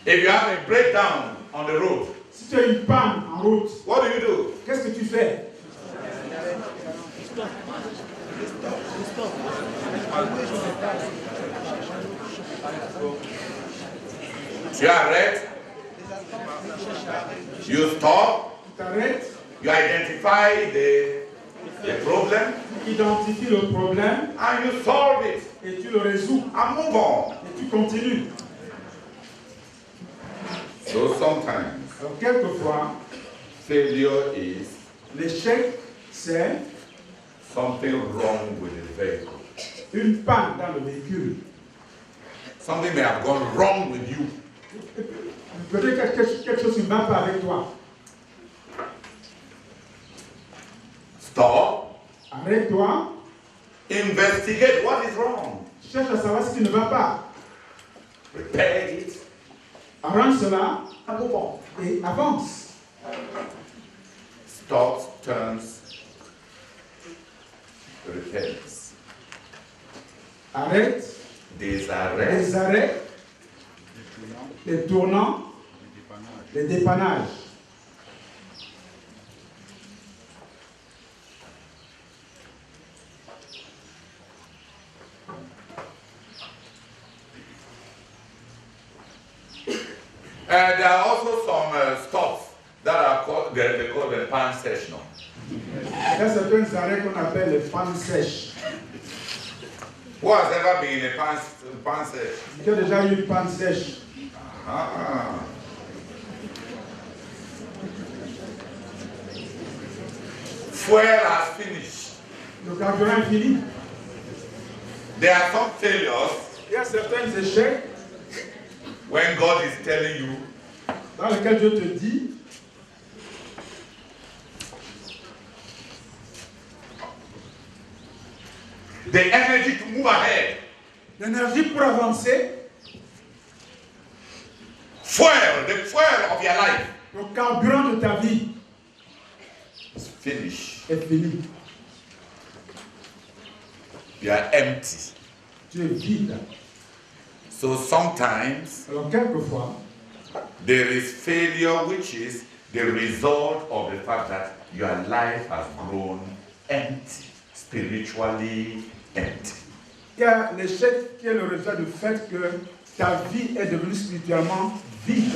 If you have a breakdown on the road, Si tu as une panne en route, what do you do? qu'est-ce que tu fais? Tu arrêtes, you stop, Tu t'arrêtes, you identify the problem, tu identifies le problème and you solve it et tu le résous. and move on. Et tu continues. So sometimes Alors, quelquefois, failure is l'échec, c'est something wrong with the vehicle. une panne dans le véhicule. Something may have gone wrong with you. Peut-être que quelque chose ne va pas avec toi. Stop, Arrête-toi, investigate what is wrong, cherche à savoir ce qui ne va pas. repair it, Arrange cela and move on. et avance. Stops, turns, repairs. Arrête, Des arrêts, les arrêts, les tournants, les dépannages. and there are also some stops that are called they call the pan session. Il y a certains arrêts qu'on appelle les pannes sèches. Who has ever been in a pan session? Tu as déjà eu une panne sèche. Ah. Fuel has finished. Le carburant est fini. There are some failures Il y a certains échecs when God is telling you, dans lesquels Dieu te dit, the energy to move ahead, l'énergie pour avancer, fuel, the fuel of your life, le carburant de ta vie is finished. est fini. You are empty. Tu es vide. So sometimes Alors quelquefois, there is failure which is the result of the fact that your life has grown empty, spiritually empty. il y a l'échec qui est le résultat du fait que ta vie est devenue spirituellement vide.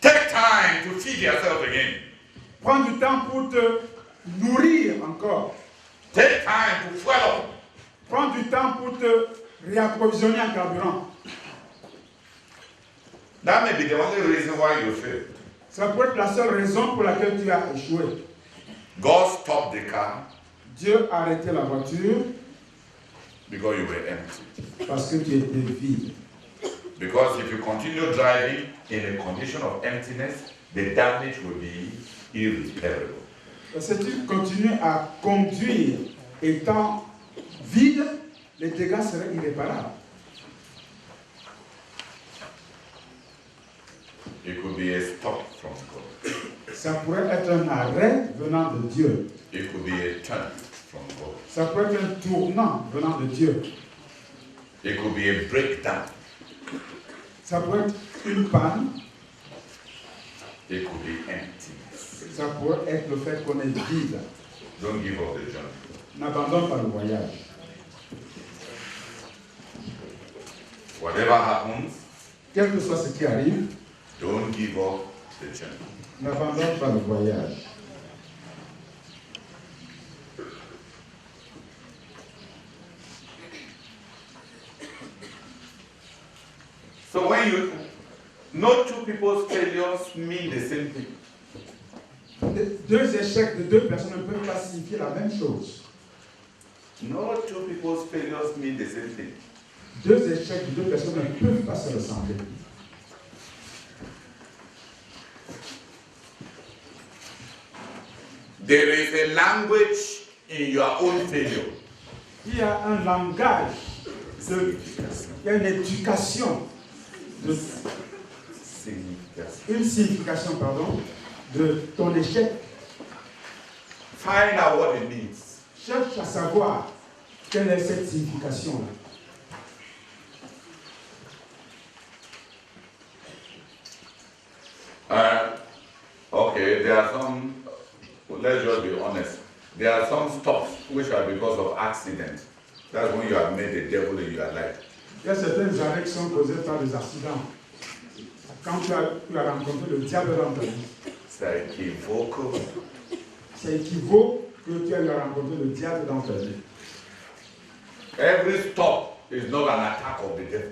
Take time to feed yourself again. Prends du temps pour te nourrir encore. Take time to fuel up. Prends du temps pour te réapprovisionner en carburant. That may be the only reason why you failed. Ça peut être la seule raison pour laquelle tu as échoué. God stopped the car Dieu a arrêté la voiture because you were empty. parce que tu étais vide. Because if you continue driving in a condition of emptiness, the damage will be irreparable. Parce que si tu continues à conduire étant vide, les dégâts seraient irréparables. It could be a stop from God. Ça pourrait être un arrêt venant de Dieu. It could be a turn from God. Ça peut être un tournant venant de Dieu. It could be a breakdown. Ça peut être une panne. It could be emptiness. Ça pourrait être le fait qu'on est vide. Don't give up the journey. N'abandonne pas le voyage. Whatever happens, Quel que soit ce qui arrive, don't give up the journey. n'abandonne pas le voyage. So when you, no two people's failures mean the same thing. Deux échecs de deux personnes ne peuvent pas signifier la même chose. No two people's failures mean the same thing. Deux échecs de deux personnes ne peuvent pas se ressembler. There is a language in your own failure. Il y a un langage, il y a une éducation, une signification, pardon, de ton échec. Find out what it means. Cherche à savoir quelle est cette signification-là. Okay, there are some, let's just be honest, there are some stops which are because of accident. That's when you have made the devil in your life. Il y a certaines arrêts qui sont causés par des accidents. Quand tu as rencontré le diable dans ta vie, C'est équivoque. c'est équivaut que tu as rencontré le diable dans ta vie. Every stop is not an attack of the devil.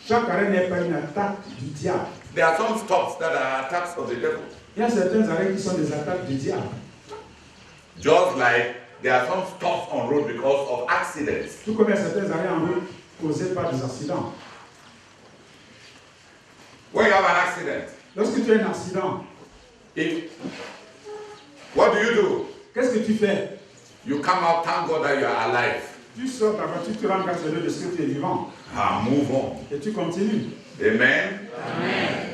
Chaque arrêt n'est pas une attaque du diable. There are some stops that are attacks of the devil. Il y a certains arrêts qui sont des attaques du diable. Just like there are some stops on road because of accidents. Tout comme il y a certains arrêts en route causés par des accidents. When you have an accident, Lorsque tu as un accident, what do? qu'est-ce que tu fais? You come out, thank God that you are alive. Tu sors ta voiture, tu te rends compte de ce que tu es vivant. Move on. Et tu continues. Amen? Amen.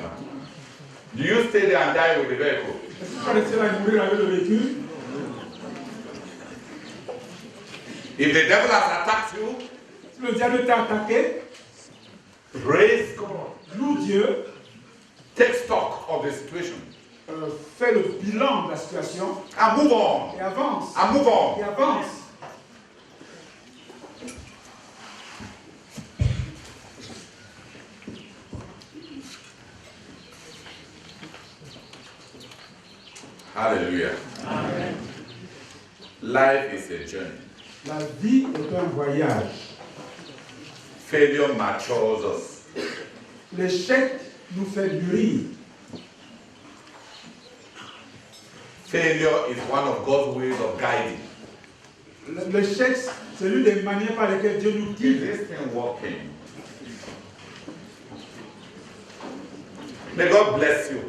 Do you stay there and die with the vehicle? Est-ce que tu vas rester là et mourir avec le véhicule? If the devil has attacked you, Si le diable t'a attaqué, praise God. loue Dieu, Take stock of the situation. fais le bilan de la situation And move on. et avance. And move on. Et avance. Hallelujah. Amen. Life is a journey. La vie est un voyage. Failure matures us. L'échec nous fait mûrir. Failure is one of God's ways of guiding. L'échec, c'est l'une des manières par lesquelles Dieu nous Is guide. this thing working? May God bless you.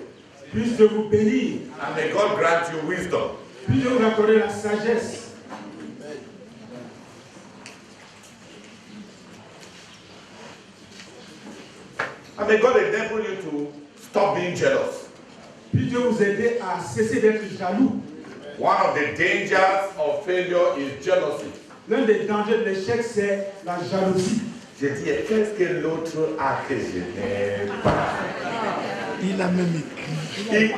Puisse Dieu vous bénir. And may God grant you wisdom. Puisse Dieu vous accorder la sagesse. And may God enable you to stop being jealous. Puis Dieu vous aider à cesser d'être jaloux. One of the dangers of failure is jealousy. L'un des dangers de l'échec, c'est la jalousie. Je dis, qu'est-ce que l'autre a que je n'aime pas? Il a même écrit.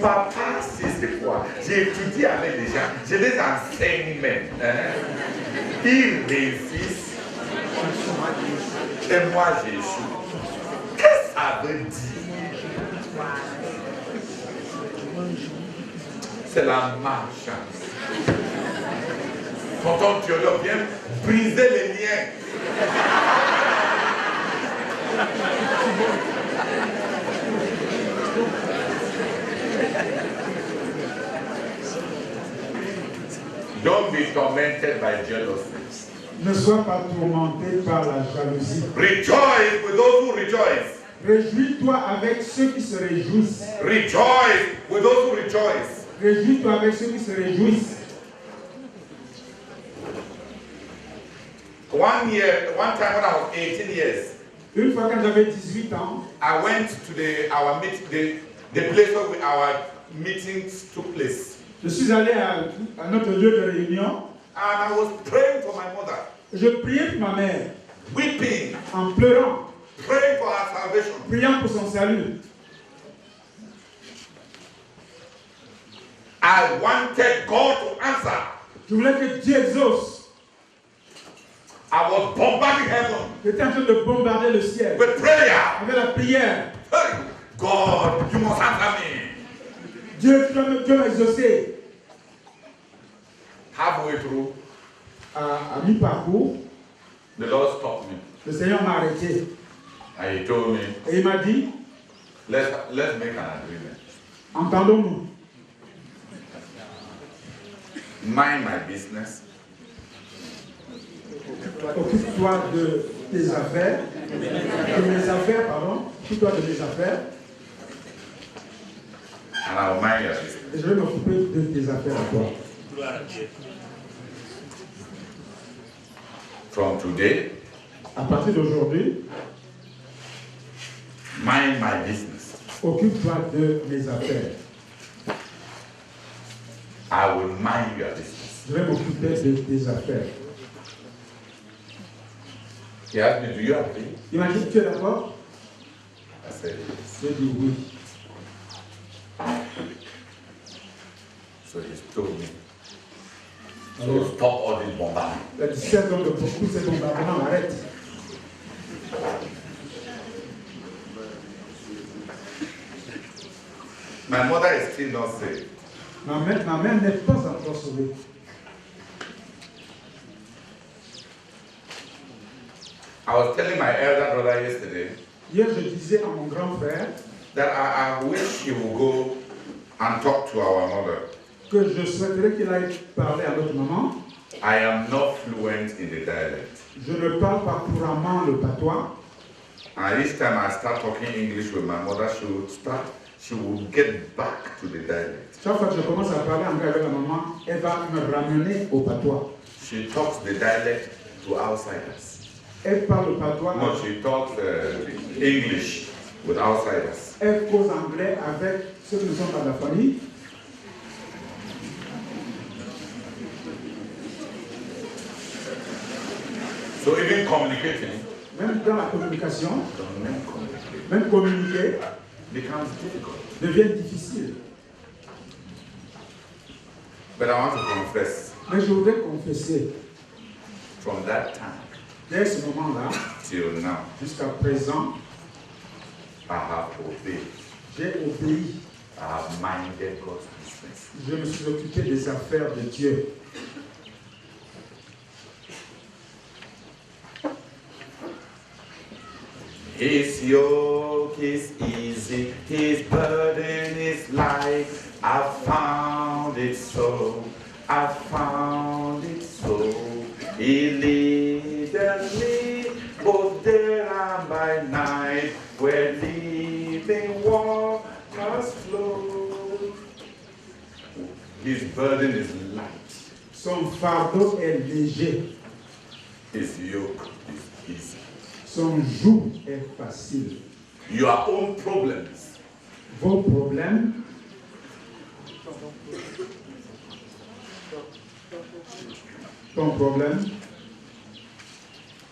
Papa, c'est quoi? J'ai étudié avec des gens, je les enseigne même. Hein? Ils réussissent et moi j'échoue. Qu'est-ce que ça veut dire? C'est la malchance. Tonton Théodore vient briser les liens. Don't be tormented by jealousy. Ne sois pas tourmenté par la jalousie. Rejoice with those who rejoice. Réjouis-toi avec ceux qui se réjouissent. Rejoice with those who rejoice. Réjouis-toi avec ceux qui se réjouissent. One time when I was 18 years, Une fois quand j'avais 18 ans, I went to the place where our meetings took place. je suis allé à notre lieu de réunion. And I was praying for my mother, Je priais pour ma mère, weeping, en pleurant, praying for her salvation. priant pour son salut. I wanted God to answer. Je voulais que Dieu exauce. I was bombarding heaven J'étais en train de bombarder le ciel with prayer. avec la prière. Hey, God, you must answer me. Dieu m'a exaucé. Halfway through, À mi-parcours, the Lord stopped me. le Seigneur m'a arrêté. And he told me, Et il m'a dit, let's make an agreement. entendons-nous. Mind my business. Occupe-toi de tes affaires. De mes affaires, pardon. Occupe-toi de mes affaires. And I'll mind your business. Et je vais m'occuper de tes affaires à toi. From today, À partir d'aujourd'hui, mind my business. occupe-toi de mes affaires. I will mind your business. Je vais m'occuper de tes affaires. He asked me, do you agree? Il m'a dit, tu es d'accord? I said, yes. J'ai dit oui. So he told me, Alors, so stop all this bombardment. la discussion de beaucoup ces bombardements arrête. My mother is still not saved. Ma mère n'est pas encore sauvée. I was telling my elder brother yesterday Hier, je disais à mon grand frère that I wish he would go and talk to our mother. que je souhaiterais qu'il aille parler à notre maman. I am not fluent in the dialect. Je ne parle pas couramment le patois. And each time I start talking English with my mother, she would get back to the dialect. Chaque fois que je commence à parler anglais avec la maman, elle va me ramener au patois. She talks the dialect to outsiders. Elle parle le patois. No, she talks English with outsiders. Elle cause anglais avec ceux qui ne sont pas de la famille. So even communicating, Même dans la communication, même communiquer becomes difficult. devient difficile. But I want to confess, Mais je voudrais confesser, from that time dès ce moment-là, till now, jusqu'à présent, I have obeyed. j'ai obéi. I have minded God's business. Je me suis occupé des affaires de Dieu. His yoke is easy, his burden is light. I found it so, I found it so. He leadeth me both day and by night, where living waters flow. His burden is light, Son fardeau est léger. his yoke is easy. Son joug est facile. Your own problems Vos problèmes, ton problème,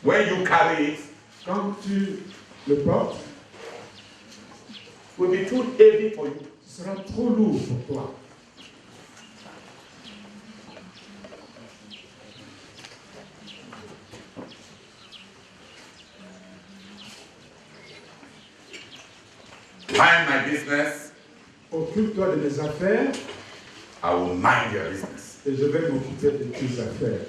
when you carry it, quand tu le portes, will be too heavy for you. ce sera trop lourd pour toi. Mind my business, Occupe-toi de mes affaires I will mind your business. et je vais m'occuper de tes affaires.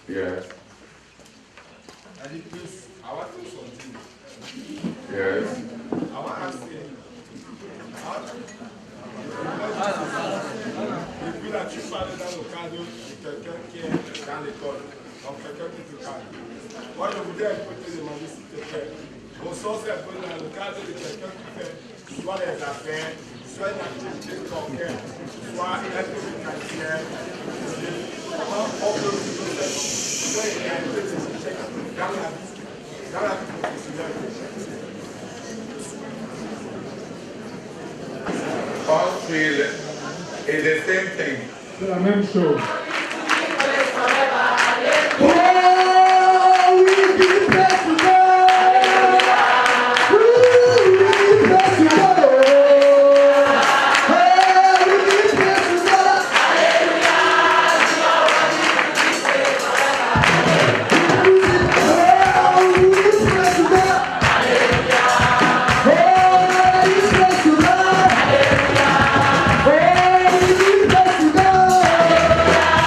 Yes. Daddy, please, I want to something. Yes. I want to ask you. Depuis là, tu parlais dans le cadre de quelqu'un qui est dans l'école, donc quelqu'un qui te cadre. Moi, je voudrais un peu te demander s'il te plaît. Mon sens est un peu dans le cadre de quelqu'un qui fait soit les affaires, soit une activité bancaire, soit être mécanicien. Comment on peut faire soit il y a un peu de échecs dans la vie professionnelle. All three is the same thing. C'est la même chose. Hallelujah.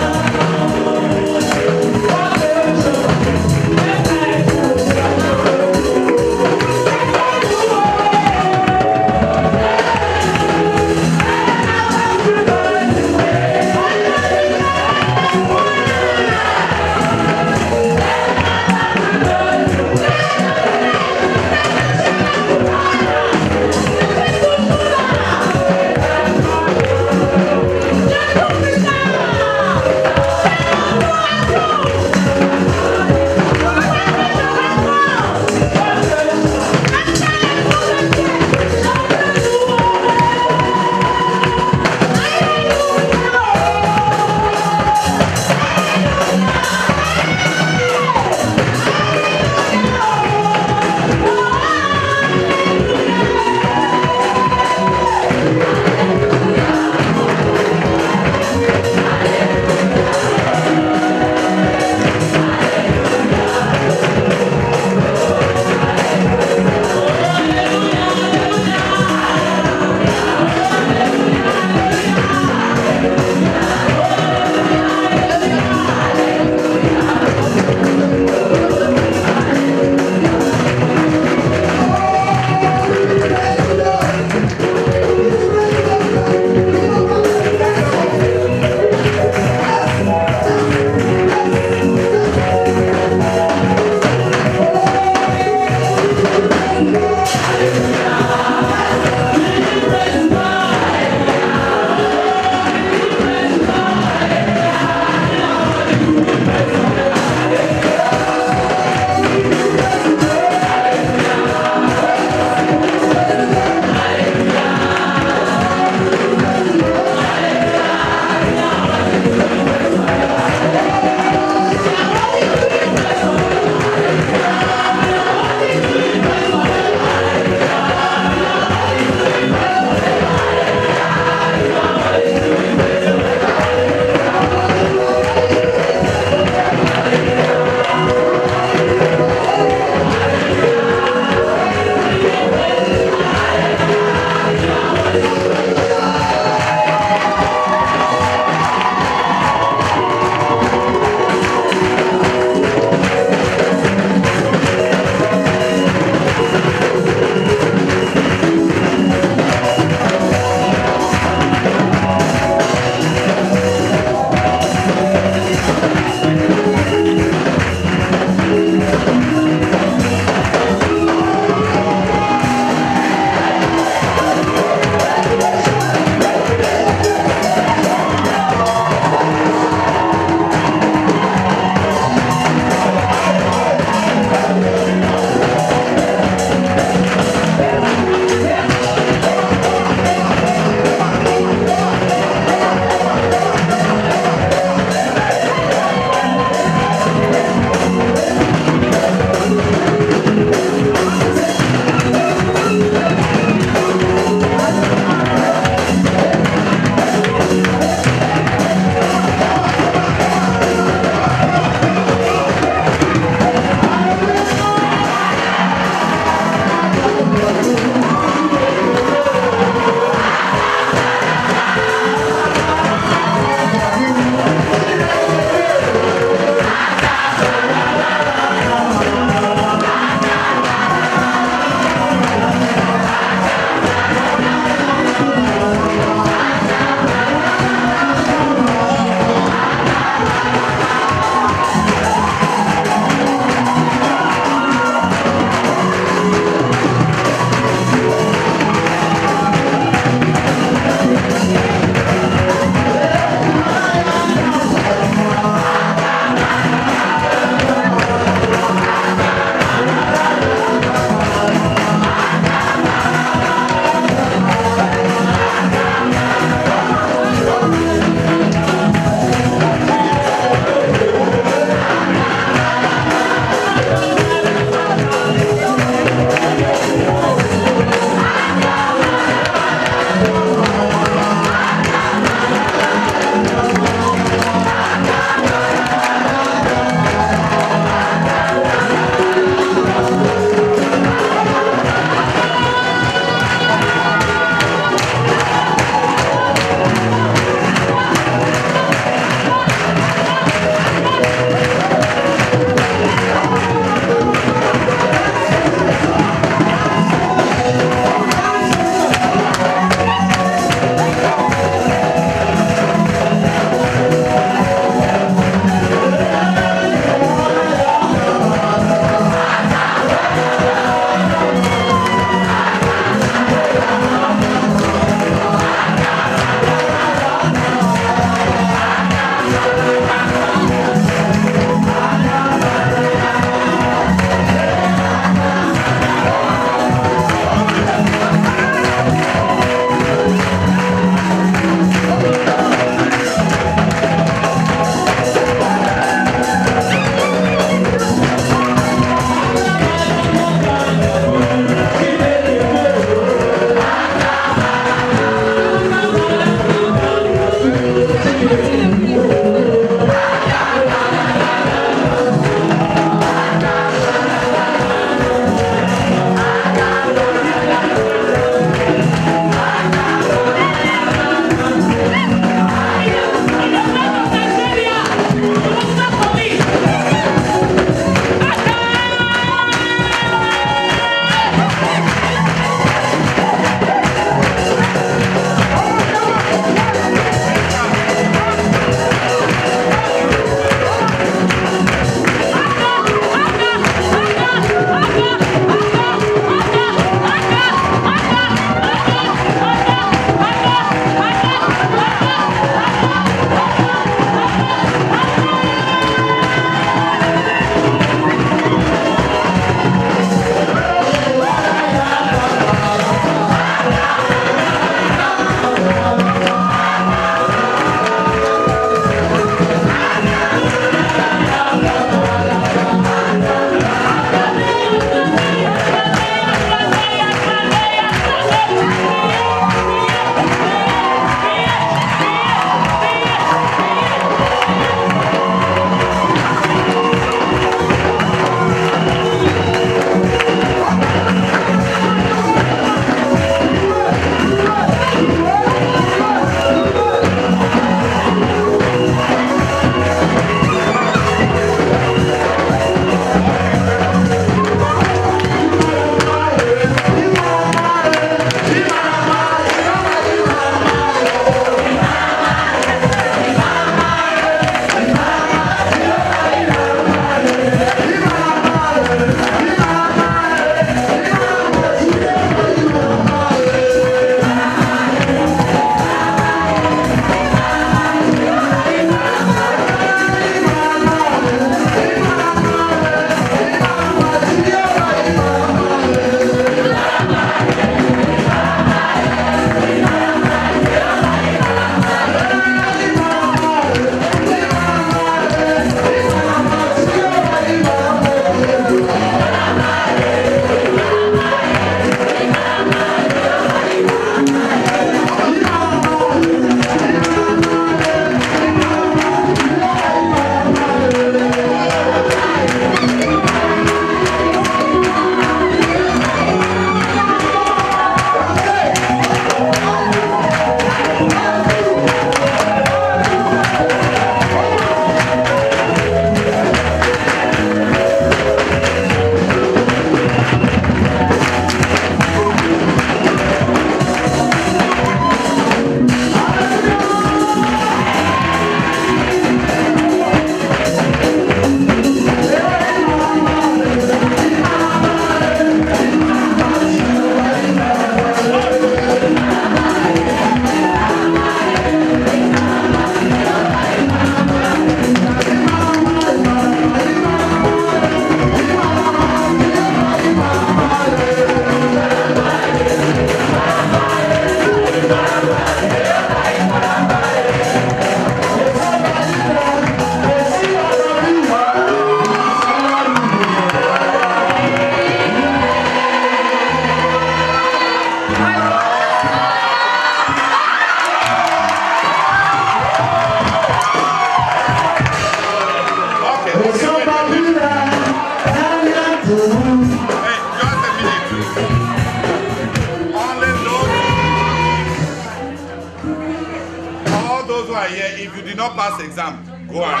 are here, if you did not pass the exam, go on.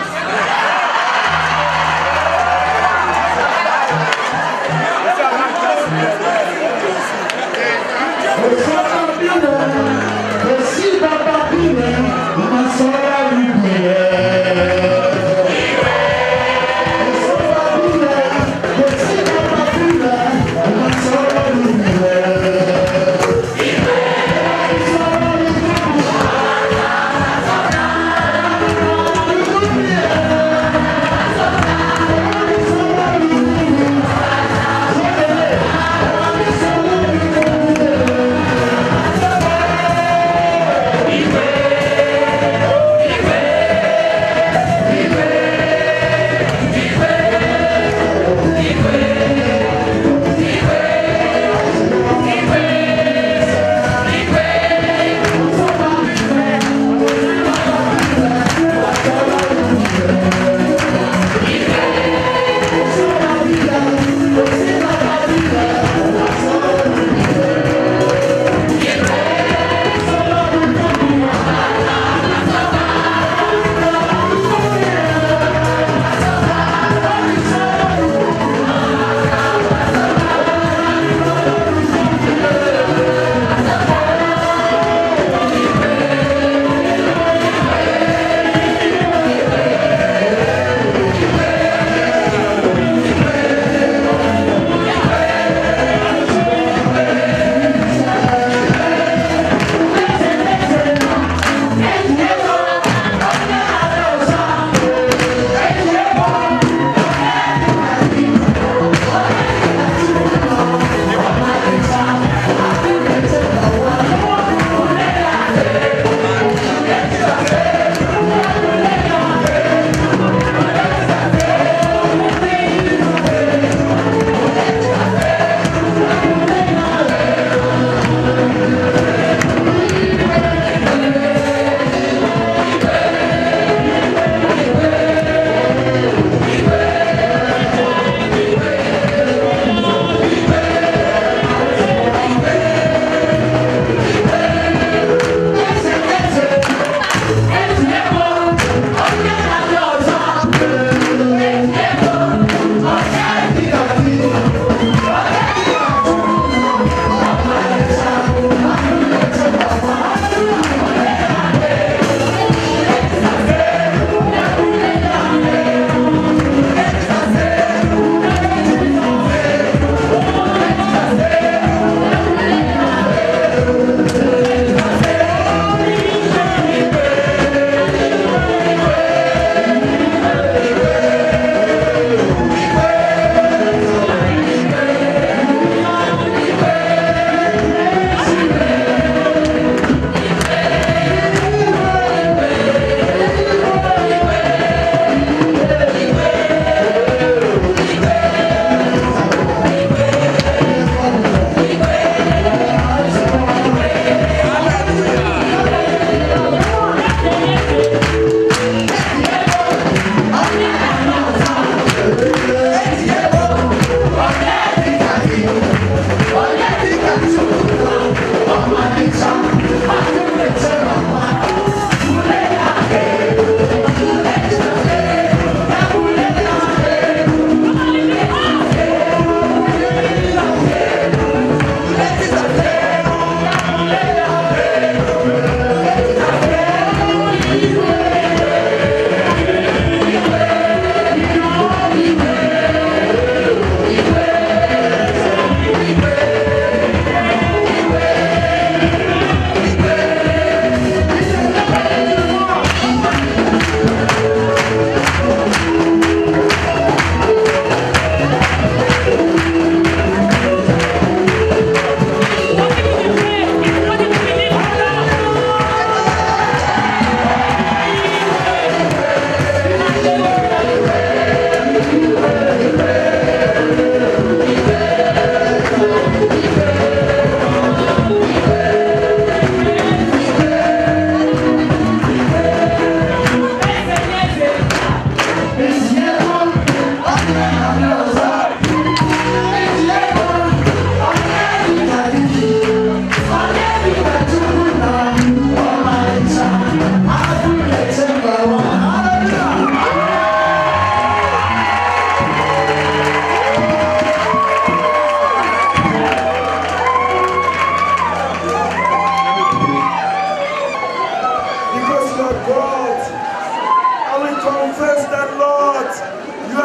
Yeah.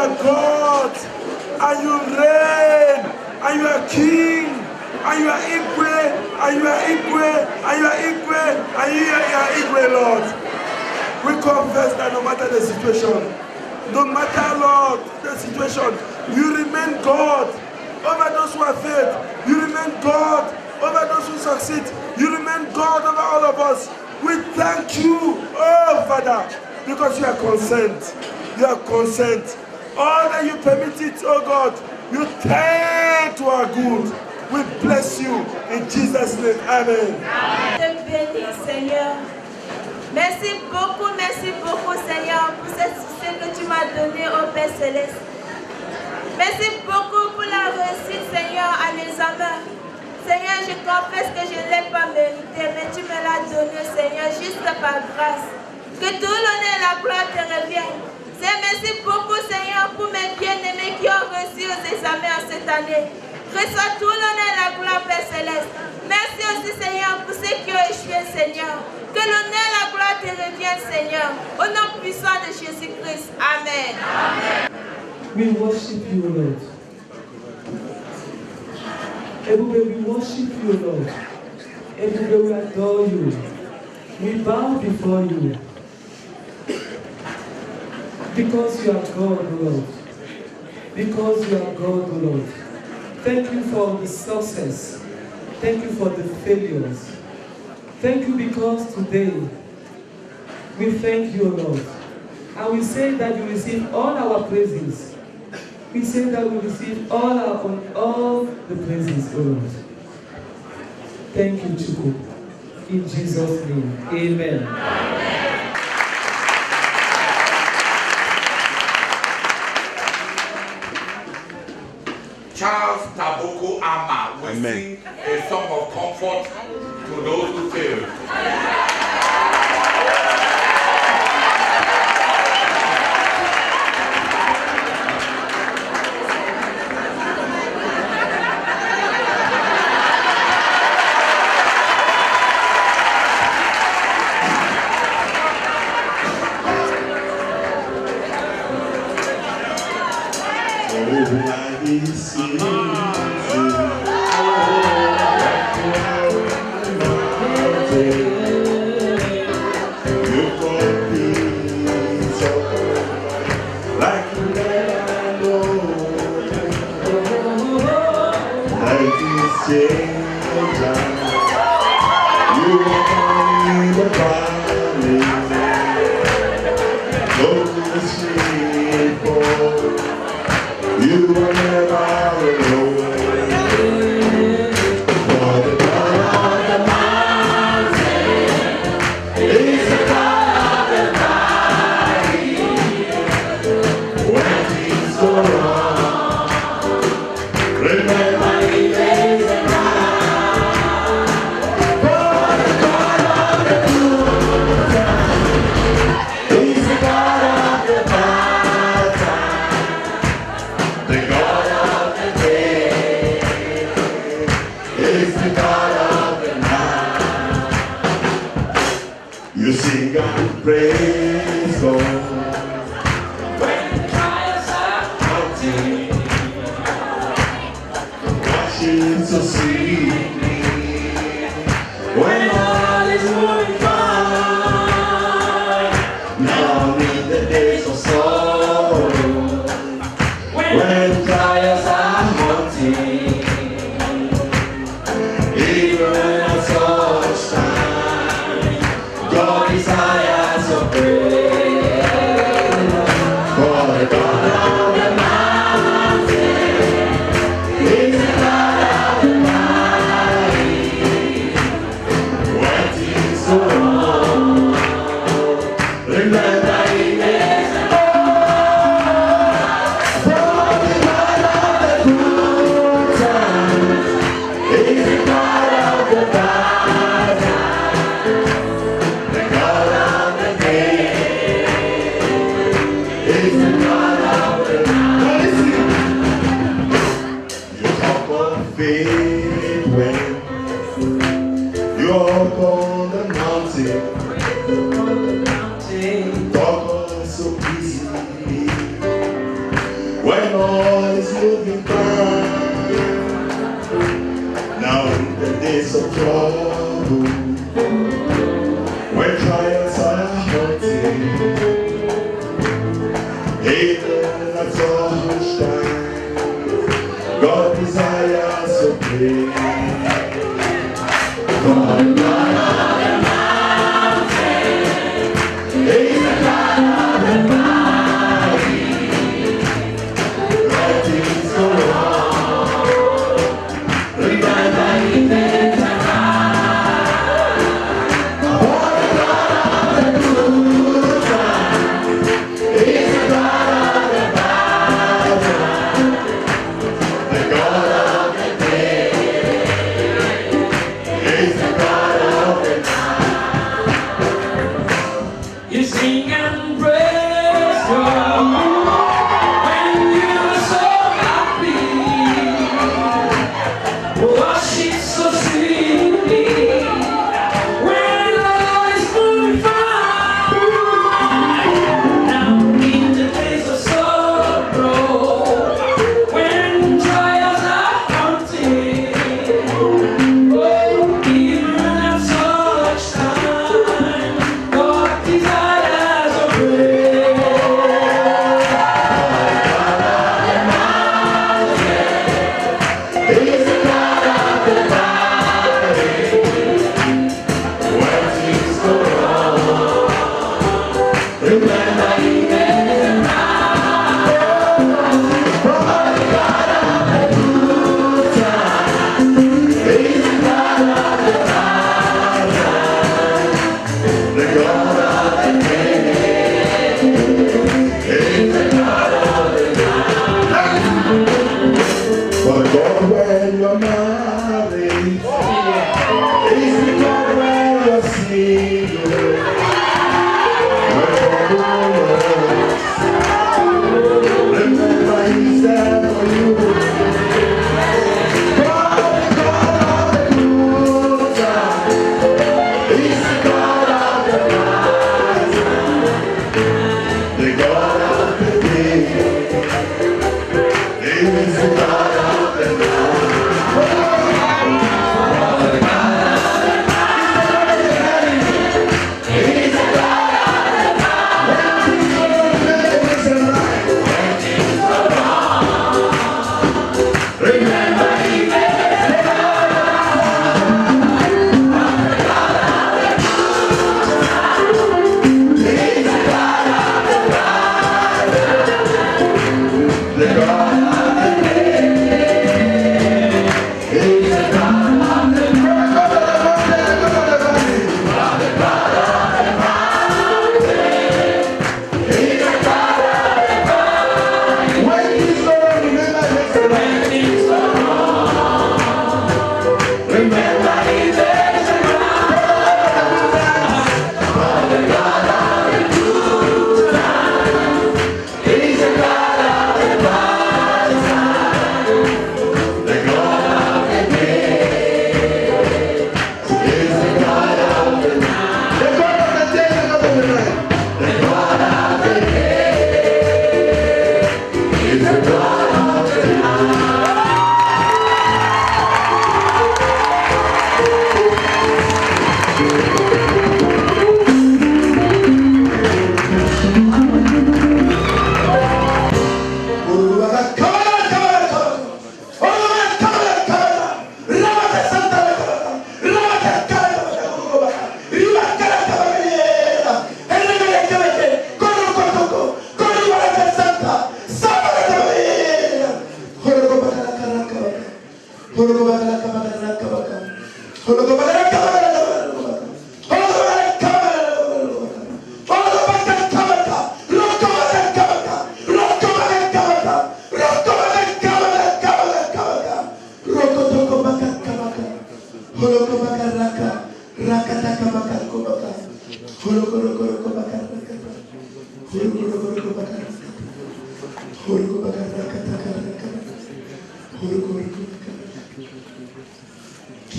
are God, and you reign, and you are King, and you are Igwe, and you are Igwe, and you are Igwe, and you are Igwe, Lord. We confess that no matter the situation, no matter, Lord, the situation, you remain God over those who have faith. You remain God over those who succeed. You remain God over all of us. We thank you, oh Father, because you are consent. You are consent. All that you permit it, oh God, you turn to our good. We bless you in Jesus' name. Amen. Te bénis, Seigneur. Merci beaucoup, Seigneur, pour ce succès que tu m'as donné au Père Céleste. Merci beaucoup pour la réussite, Seigneur, à l'examen. Seigneur, je confesse que je ne l'ai pas mérité, mais tu me l'as donné, Seigneur, juste par grâce. Que tout l'honneur et la gloire te reviennent. Merci beaucoup, Seigneur, pour mes bien-aimés qui ont reçu aux examens cette année. Reçois tout l'honneur et la gloire, Père Céleste. Merci aussi, Seigneur, pour ceux qui ont échoué, Seigneur. Que l'honneur et la gloire te reviennent, Seigneur. Au nom puissant de Jésus-Christ. Amen. Amen. We worship you, Lord. Everywhere we worship you, Lord. Everywhere we adore you. We bow before you. Because you are God, Lord. Because you are God, Lord. Thank you for the success. Thank you for the failures. Thank you because today we thank you, Lord. And we say that you receive all our praises. We say that we receive all the praises, O Lord. Thank you, Chukwu. In Jesus' name, amen. Charles Taboko Ama will sing a song of comfort to those who failed.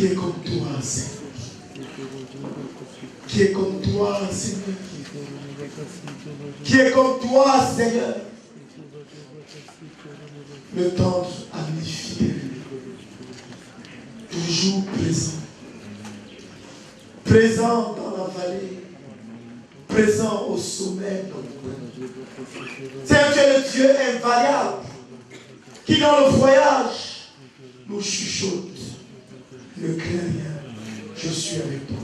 Qui est comme toi, Seigneur? Qui est comme toi, Seigneur? Qui est comme toi, Seigneur? Le temple magnifié, toujours présent. Présent dans la vallée, présent au sommet. C'est le Dieu invariable qui dans le voyage nous chuchote. Ne crains rien, je suis avec toi.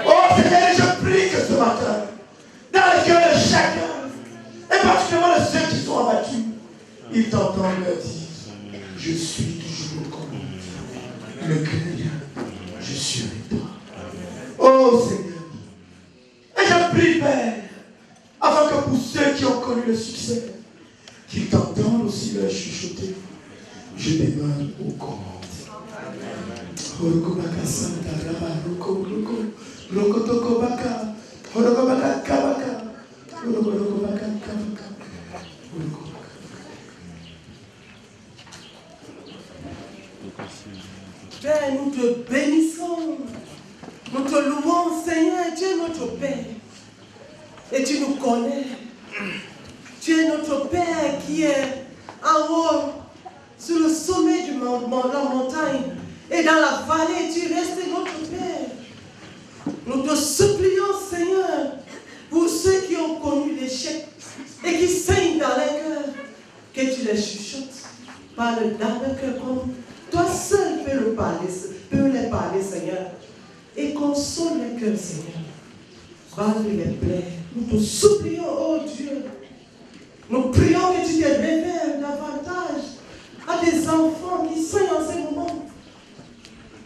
Oh Seigneur, je prie que ce matin, dans le cœur de chacun, et particulièrement de ceux qui sont abattus, ils t'entendent leur dire, je suis toujours au commande. Ne crains rien, je suis avec toi. Oh Seigneur, et je prie Père, afin que pour ceux qui ont connu le succès, qu'ils t'entendent aussi leur chuchoter, je demeure au commande. Père, nous te bénissons, nous te louons, Seigneur, tu es notre Père. Et tu nous connais. Tu es notre Père qui est en haut, sur le sommet de la montagne. Et dans la vallée, tu restes notre Père. Nous te supplions, Seigneur, pour ceux qui ont connu l'échec et qui saignent dans leur cœur, que tu les chuchotes. Parle dans leur cœur comme toi seul peux les parler, Seigneur. Et console leur cœur, Seigneur. Parle les plaies. Nous te supplions, oh Dieu. Nous prions que tu te révèles davantage à des enfants qui sont en ce moment.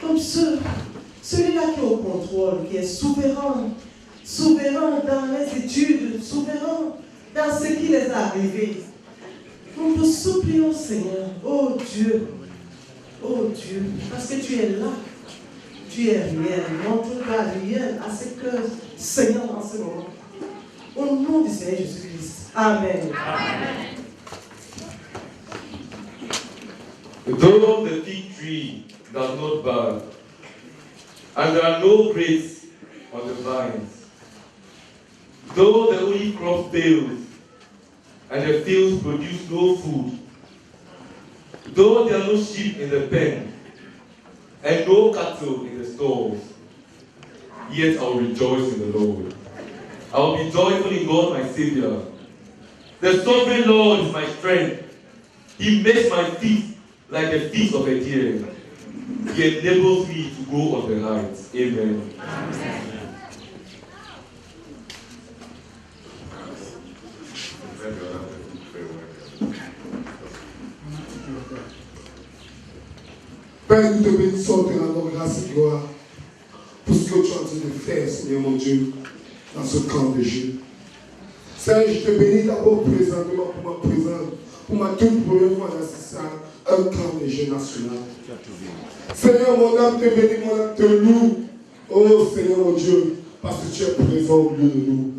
Comme celui-là qui est au contrôle, qui est souverain. Souverain dans les études, souverain dans ce qui les est arrivé. Nous te supplions, Seigneur, oh Dieu, parce que tu es là. Tu es réel, montre-toi réel à ce que Seigneur en ce moment. Au nom du Seigneur Jésus-Christ. Amen. Amen. Though the fig tree does not bud, and there are no grapes on the vines, though the olive crop fails, and the fields produce no food, though there are no sheep in the pen, and no cattle in the stalls, yet I will rejoice in the Lord. I will be joyful in God my Savior. The sovereign Lord is my strength. He makes my feet like the feet of a deer. He enables me to go on the heights. Amen. Amen. Père, nous te bénissons, te rendons grâce et gloire pour ce que tu es en train de faire, Seigneur mon Dieu, dans ce camp de jeu. Seigneur, je te bénis d'abord présentement pour ma toute première fois d'assister à un camp de jeu national. Seigneur, mon âme te bénit, mon âme te loue. Oh Seigneur mon Dieu, parce que tu es présent au milieu de nous.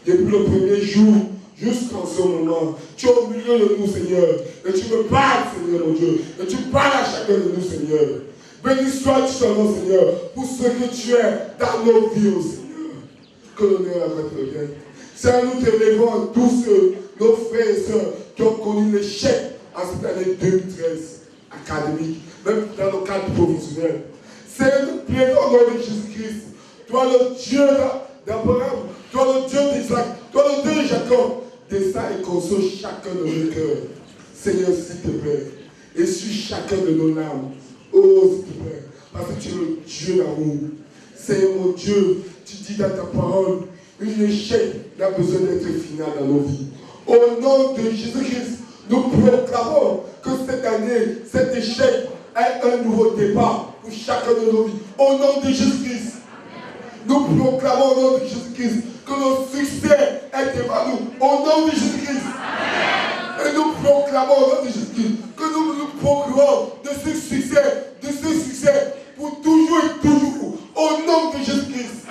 Depuis le premier jour, jusqu'en ce moment, tu es au milieu de nous, Seigneur. Et tu me parles, Seigneur mon Dieu. Et tu parles à chacun de nous, Seigneur. Béni sois-tu ton nom, Seigneur, pour ce que tu es dans nos vies, oh Seigneur. Que l'honneur à votre bien. Seigneur, nous te levons tous nos frères et sœurs qui ont connu l'échec en cette année 2013 académique, même dans le cadre professionnel. Seigneur, nous plaidons au nom de Jésus-Christ. Toi, le Dieu d'Abraham, toi, le Dieu d'Isaac, toi, le Dieu de Jacob, descends et console chacun de nos cœurs. Seigneur, s'il te plaît, essuie chacun de nos larmes. Oh, s'il te plaît, parce que tu es le Dieu d'amour. Seigneur, mon Dieu, tu dis dans ta parole, une échec n'a besoin d'être final dans nos vies. Au nom de Jésus-Christ, nous proclamons que cette année, cet échec est un nouveau départ pour chacun de nos vies. Au nom de Jésus-Christ, nous proclamons au nom de Jésus-Christ que le succès est devant nous. Au nom de Jésus-Christ. Et nous proclamons au nom de Jésus-Christ que nous nous procurons de ce succès pour toujours et toujours. Au nom de Jésus-Christ.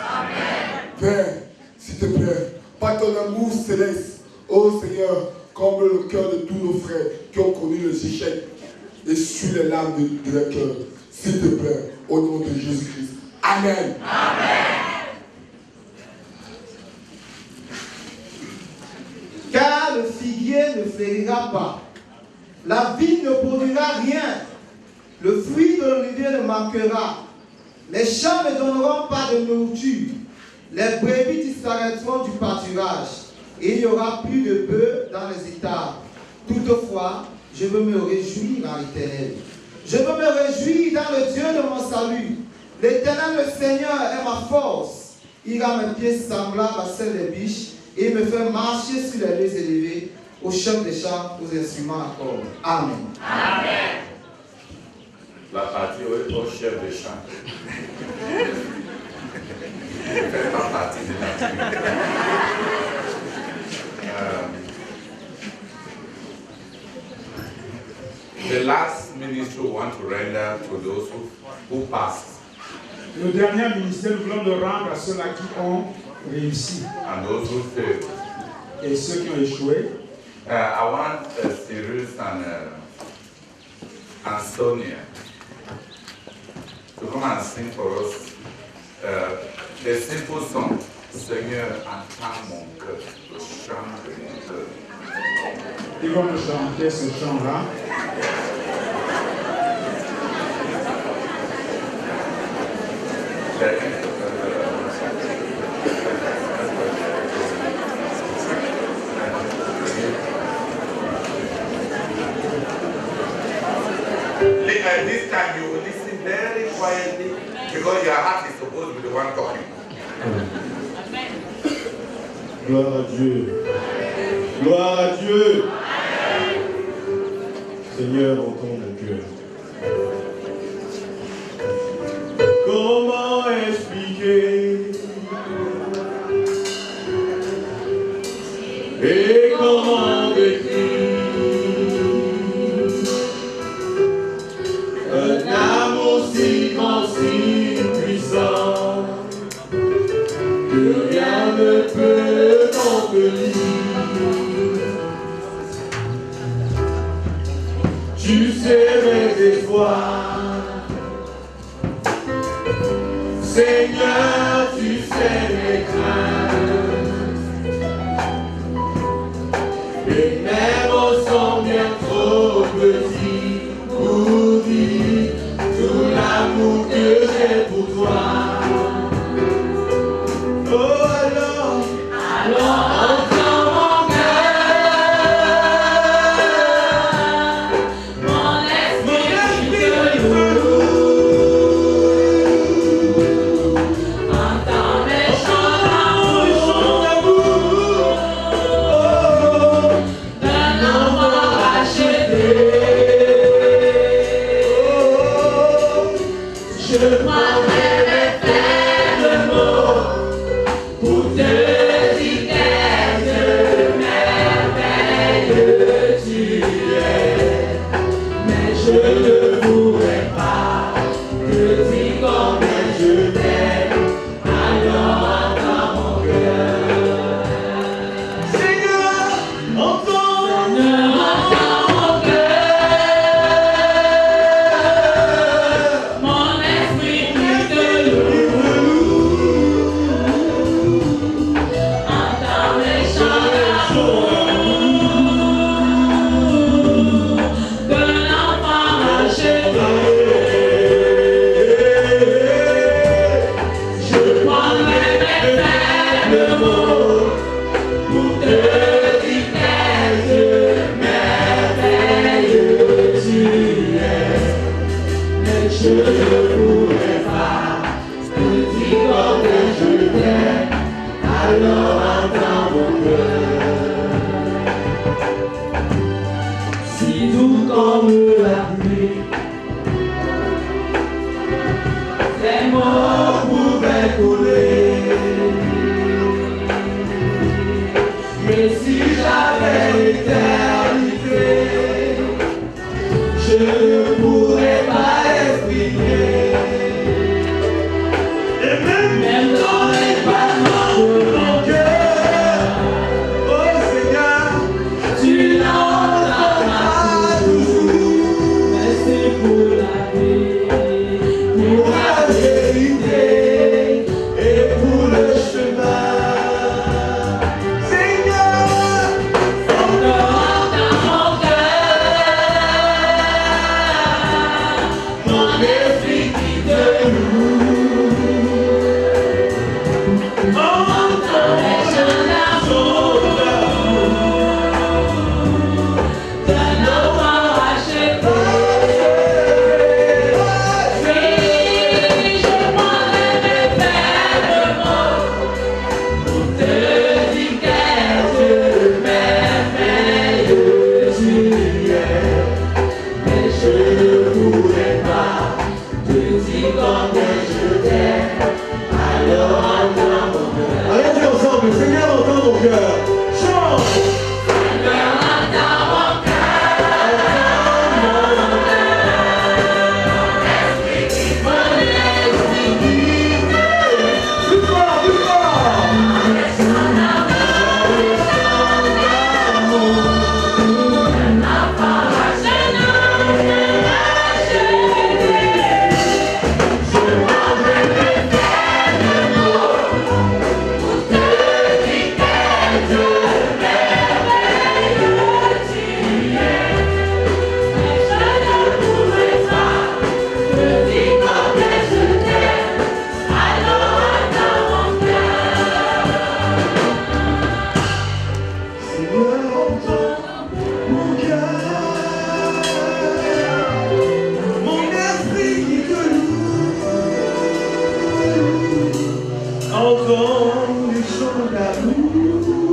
Père, s'il te plaît, par ton amour céleste, ô Seigneur, comble le cœur de tous nos frères qui ont connu les échecs et suis les larmes de leur cœur. S'il te plaît, au nom de Jésus-Christ. Amen. Amen. Car le figuier ne fleurira pas, la vigne ne produira rien, le fruit de l'olivier ne manquera, les champs ne donneront pas de nourriture, les brebis disparaîtront du pâturage, et il n'y aura plus de bœufs dans les étables. Toutefois, je veux me réjouir en l'Éternel. Je veux me réjouir dans le Dieu de mon salut. L'Éternel, le Seigneur, est ma force. Il rend mes pieds semblables à celles des biches, et me fait marcher sur les lieux élevés, au chef des chants, aux instruments à cordes. Amen. Amen. La partie au chef des chants. Je ne fais pas partie de la tribu. The last ministry we want to render to those who passed. Le dernier ministère, nous voulons le rendre à ceux-là qui ont réussi. And those who failed. Et ceux qui ont échoué. I want Cyrus and Sonia to come and sing for us a simple song. Seigneur, entends mon cœur, le chant de mon cœur. Ils vont nous chanter ce chant-là. This time you will listen very quietly because your heart is supposed to be the one talking. Gloire à Dieu. Gloire à Dieu. Seigneur, entends mon cœur. Comment expliquer et comment décrire un amour si grand, si puissant que rien ne peut contenir. Tu sais mes espoirs, Seigneur, tu sais mes craintes, et même au son bien trop petit pour dire tout l'amour que j'ai pour toi. Oh alors entends mon cœur, mon esprit te loue, entends mes chants d'amour, d'un enfant racheté. Je prendrai mes faibles mots pour te dire quel merveilleux tu es, mais je ne pourrai pas te dire combien je t'aime, alors entends mon cœur. Seigneur, entends mon cœur, mon esprit qui te loue, entends mes chants d'amour, d'un enfant racheté. Je prendrai mes faibles mots pour te dire quel merveilleux tu es, mais je ne pourrai pas te dire combien je t'aime, alors entends mon cœur. Si doux comme la pluie, tes mots pouvaient couler, mais si j'avais l'éternité, je ne pourrais pas exprimer. Et même dans les battements de mon cœur, oh Seigneur, tu l'entendras toujours. Merci pour la vie, pour la vérité et pour le chemin. Seigneur, entends mon cœur, mon esprit qui te loue, entends mes chants d'amour, d'un enfant racheté. Oui, je prendrai mes faibles mots pour te dire quel merveilleux tu es, mais je ne pourrai pas te dire combien je t'aime, alors entends mon cœur. Allez, dis ensemble, Seigneur, entends mon cœur. Chante. Seigneur, entends mon cœur, mon esprit qui plus fort, plus fort. Entends les chants d'amour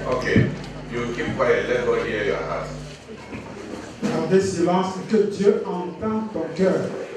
Okay, you keep quiet, let God hear your heart. Gardez silence et que Dieu entende ton cœur.